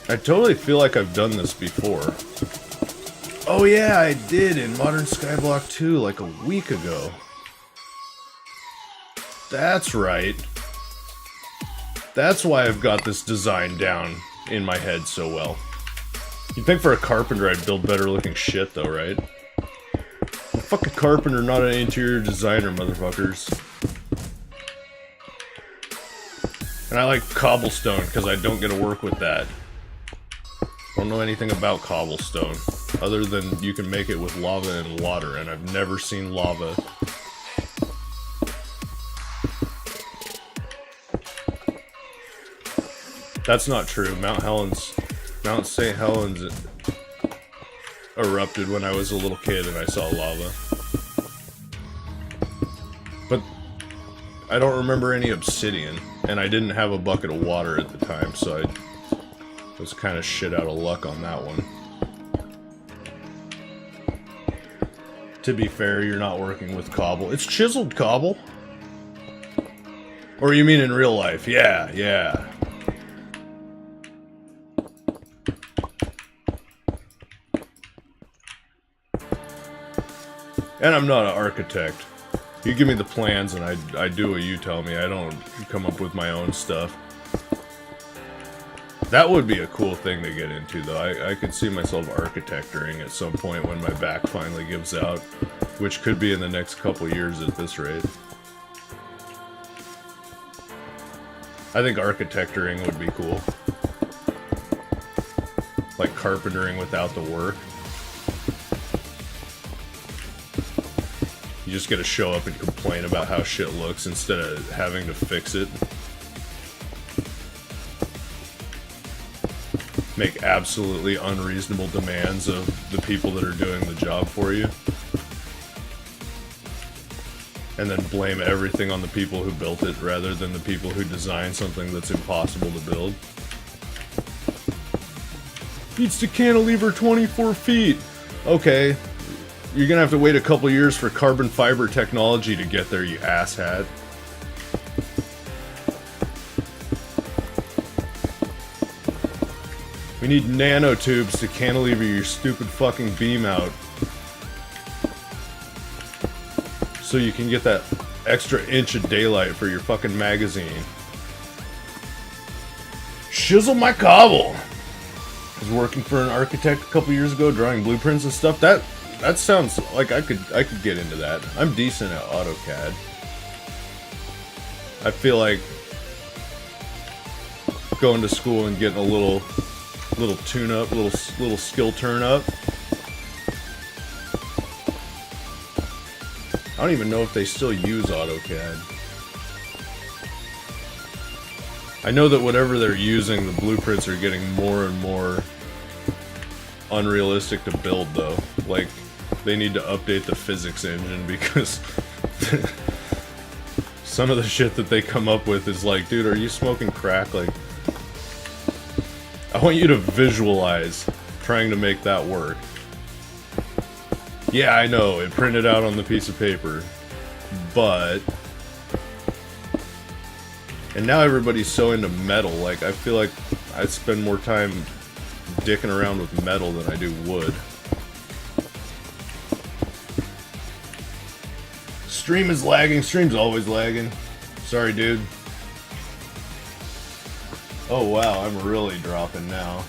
I totally feel like I've done this before. Oh yeah, I did in Modern Skyblock 2 like a week ago. That's right. That's why I've got this design down in my head so well. You'd think for a carpenter I'd build better looking shit though, right? I'm a fucking carpenter, not an interior designer, motherfuckers. And I like cobblestone because I don't get to work with that. Don't know anything about cobblestone, other than you can make it with lava and water, and I've never seen lava. That's not true. Mount St. Helens erupted when I was a little kid and I saw lava. But I don't remember any obsidian, and I didn't have a bucket of water at the time, so I was kind of shit out of luck on that one. To be fair, you're not working with cobble. It's chiseled cobble. Or you mean in real life? Yeah, yeah. And I'm not an architect. You give me the plans and I do what you tell me. I don't come up with my own stuff. That would be a cool thing to get into, though. I could see myself architecturing at some point when my back finally gives out, which could be in the next couple years at this rate. I think architecturing would be cool. Like carpentering without the work. You just gotta show up and complain about how shit looks instead of having to fix it. Make absolutely unreasonable demands of the people that are doing the job for you. And then blame everything on the people who built it rather than the people who designed something that's impossible to build. Beats the cantilever 24 feet. Okay, you're gonna have to wait a couple years for carbon fiber technology to get there, you asshat. We need nanotubes to cantilever your stupid fucking beam out. So you can get that extra inch of daylight for your fucking magazine. Shizzle my cobble! I was working for an architect a couple years ago, drawing blueprints and stuff. That sounds like I could get into that. I'm decent at AutoCAD. I feel like going to school and getting a little tune-up, little skill turn-up. I don't even know if they still use AutoCAD. I know that whatever they're using, the blueprints are getting more and more unrealistic to build, though. Like, they need to update the physics engine because some of the shit that they come up with is like, dude, are you smoking crack? Like, I want you to visualize trying to make that work. Yeah, I know, it printed out on the piece of paper, but... And now everybody's so into metal, like, I feel like I spend more time dicking around with metal than I do wood. Stream is lagging, stream's always lagging. Sorry, dude. Oh wow, I'm really dropping now.